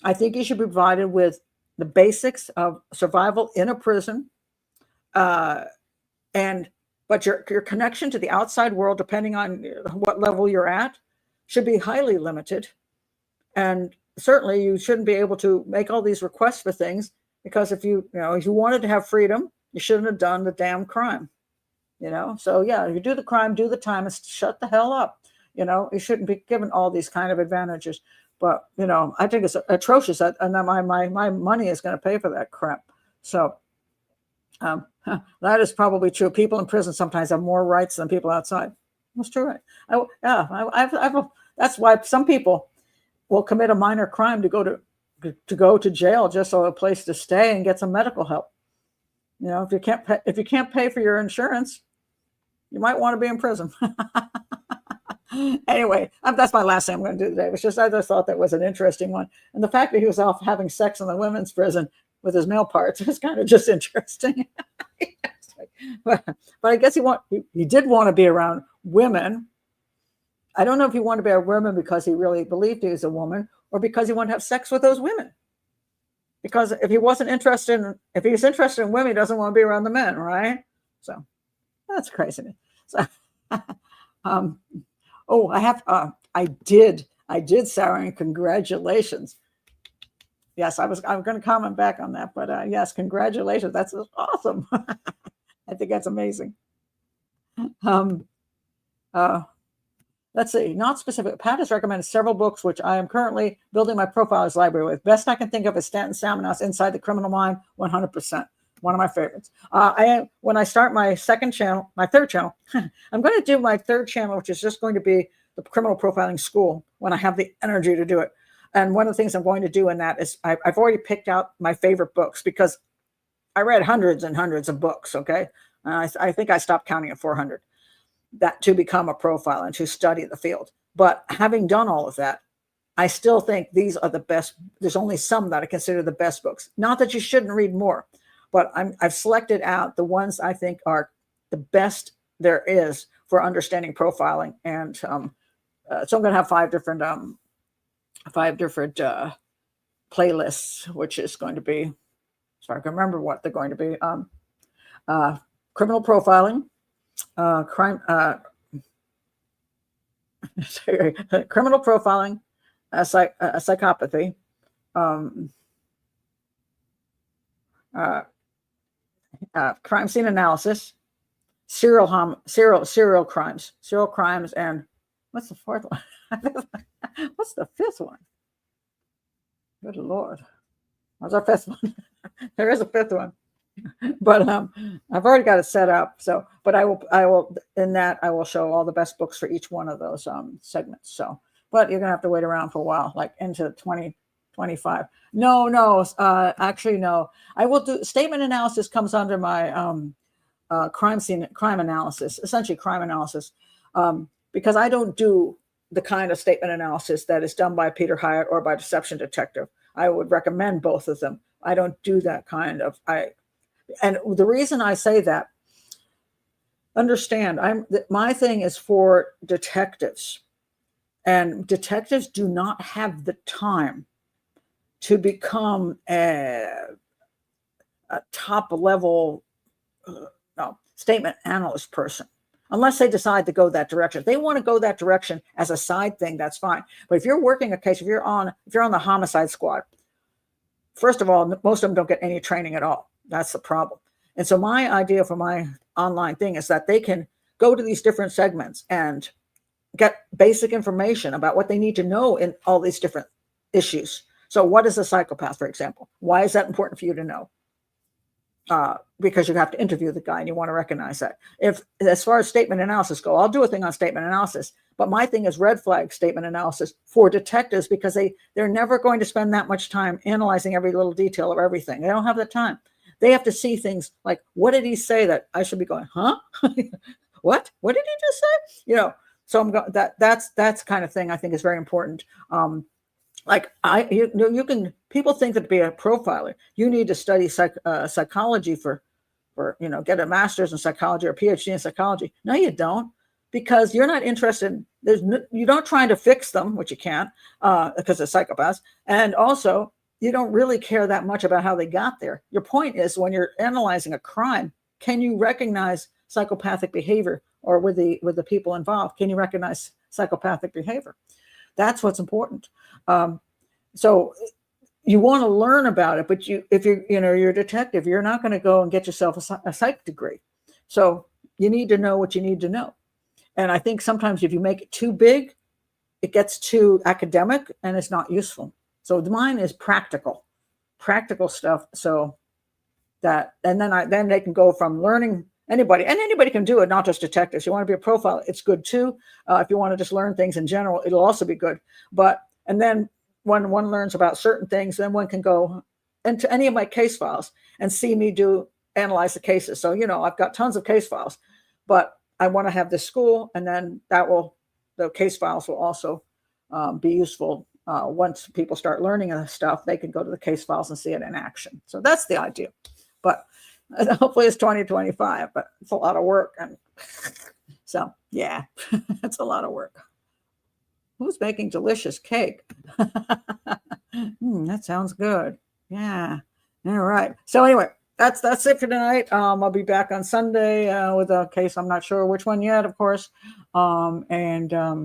I think you should be provided with the basics of survival in a prison, but your connection to the outside world, depending on what level you're at, should be highly limited. And certainly you shouldn't be able to make all these requests for things, because if you wanted to have freedom, you shouldn't have done the damn crime. So yeah, if you do the crime, do the time, and shut the hell up. You shouldn't be given all these kind of advantages. But I think it's atrocious, and my money is going to pay for that crap. So that is probably true. People in prison sometimes have more rights than people outside. That's true. That's why some people will commit a minor crime to go to jail just so a place to stay and get some medical help. If you can't pay for your insurance, you might want to be in prison. Anyway, that's my last thing I'm going to do today. I just thought that was an interesting one, and the fact that he was off having sex in the women's prison with his male parts is kind of just interesting. but I guess he did want to be around women. I don't know if he wanted to be around women because he really believed he was a woman, or because he wanted to have sex with those women. Because if he's interested in women, he doesn't want to be around the men, right? So that's crazy. So, I did, Sarah, and congratulations. Yes, I'm going to comment back on that, but yes, congratulations. That's awesome. I think that's amazing. Let's see, not specific. Pat has recommended several books, which I am currently building my profiles library with. Best I can think of is Stanton Salmonhouse, Inside the Criminal Mind, 100%. One of my favorites. When I start my third channel, I'm going to do my third channel, which is just going to be the criminal profiling school, when I have the energy to do it. And one of the things I'm going to do in that is I've already picked out my favorite books, because I read hundreds and hundreds of books. Okay. I think I stopped counting at 400 that to become a profiler and to study the field. But having done all of that, I still think these are the best. There's only some that I consider the best books. Not that you shouldn't read more, but I've selected out the ones I think are the best there is for understanding profiling. And so I'm going to have five different playlists, which is going to be, so I can remember what they're going to be. Criminal profiling, crime, criminal profiling, psychopathy, crime scene analysis, serial crimes, and what's the fourth one? What's the fifth one? Good Lord. What's our fifth one? There is a fifth one. But I've already got it set up. So, but I will in that I will show all the best books for each one of those segments. So but you're going to have to wait around for a while, like into 2025. No, actually, no. I will do statement analysis comes under my crime analysis, essentially crime analysis, because I don't do the kind of statement analysis that is done by Peter Hyatt or by Deception Detective. I would recommend both of them. I don't do that kind of, and the reason I say that, understand, my thing is for detectives, and detectives do not have the time to become a top level statement analyst person, unless they decide to go that direction. If they want to go that direction as a side thing, that's fine. But if you're working a case, if you're on the homicide squad, first of all, most of them don't get any training at all. That's the problem. And so my idea for my online thing is that they can go to these different segments and get basic information about what they need to know in all these different issues. So what is a psychopath, for example? Why is that important for you to know? Because you have to interview the guy and you want to recognize that. If, as far as statement analysis go, I'll do a thing on statement analysis, but my thing is red flag statement analysis for detectives, because they're never going to spend that much time analyzing every little detail of everything. They don't have the time. They have to see things like, what did he say that I should be going, huh? What did he just say? So I'm going, that's kind of thing I think is very important. You can, people think that to be a profiler, you need to study psychology for get a master's in psychology or a PhD in psychology. No, you don't, because you're not interested. You're not trying to fix them, which you can't, because they're psychopaths. And also, you don't really care that much about how they got there. Your point is, when you're analyzing a crime, can you recognize psychopathic behavior, or with the people involved, can you recognize psychopathic behavior? That's what's important. So you want to learn about it, but if you're a detective, you're not going to go and get yourself a psych degree. So you need to know what you need to know. And I think sometimes if you make it too big, it gets too academic and it's not useful. So mine is practical stuff. So that, and then they can go from learning. Anybody can do it, not just detectives. You want to be a profiler, it's good too. If you want to just learn things in general, it'll also be good. And then when one learns about certain things, then one can go into any of my case files and see me analyze the cases. So, I've got tons of case files, but I want to have this school, and then the case files will also be useful. Once people start learning this stuff, they can go to the case files and see it in action. So that's the idea. But hopefully it's 2025, but it's a lot of work. And so, yeah, it's a lot of work. Who's making delicious cake? That sounds good. Yeah. All right. So anyway, that's it for tonight. I'll be back on Sunday with a case. I'm not sure which one yet, of course. Yeah.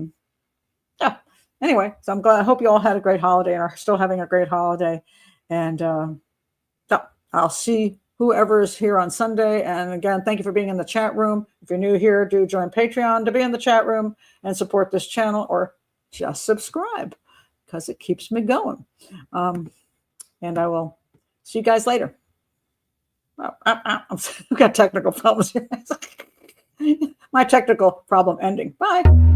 Anyway, so I'm glad. I hope you all had a great holiday and are still having a great holiday. And so I'll see whoever is here on Sunday. And again, thank you for being in the chat room. If you're new here, do join Patreon to be in the chat room and support this channel, or just subscribe, because it keeps me going. And I will see you guys later. I've got technical problems here. My technical problem ending. Bye.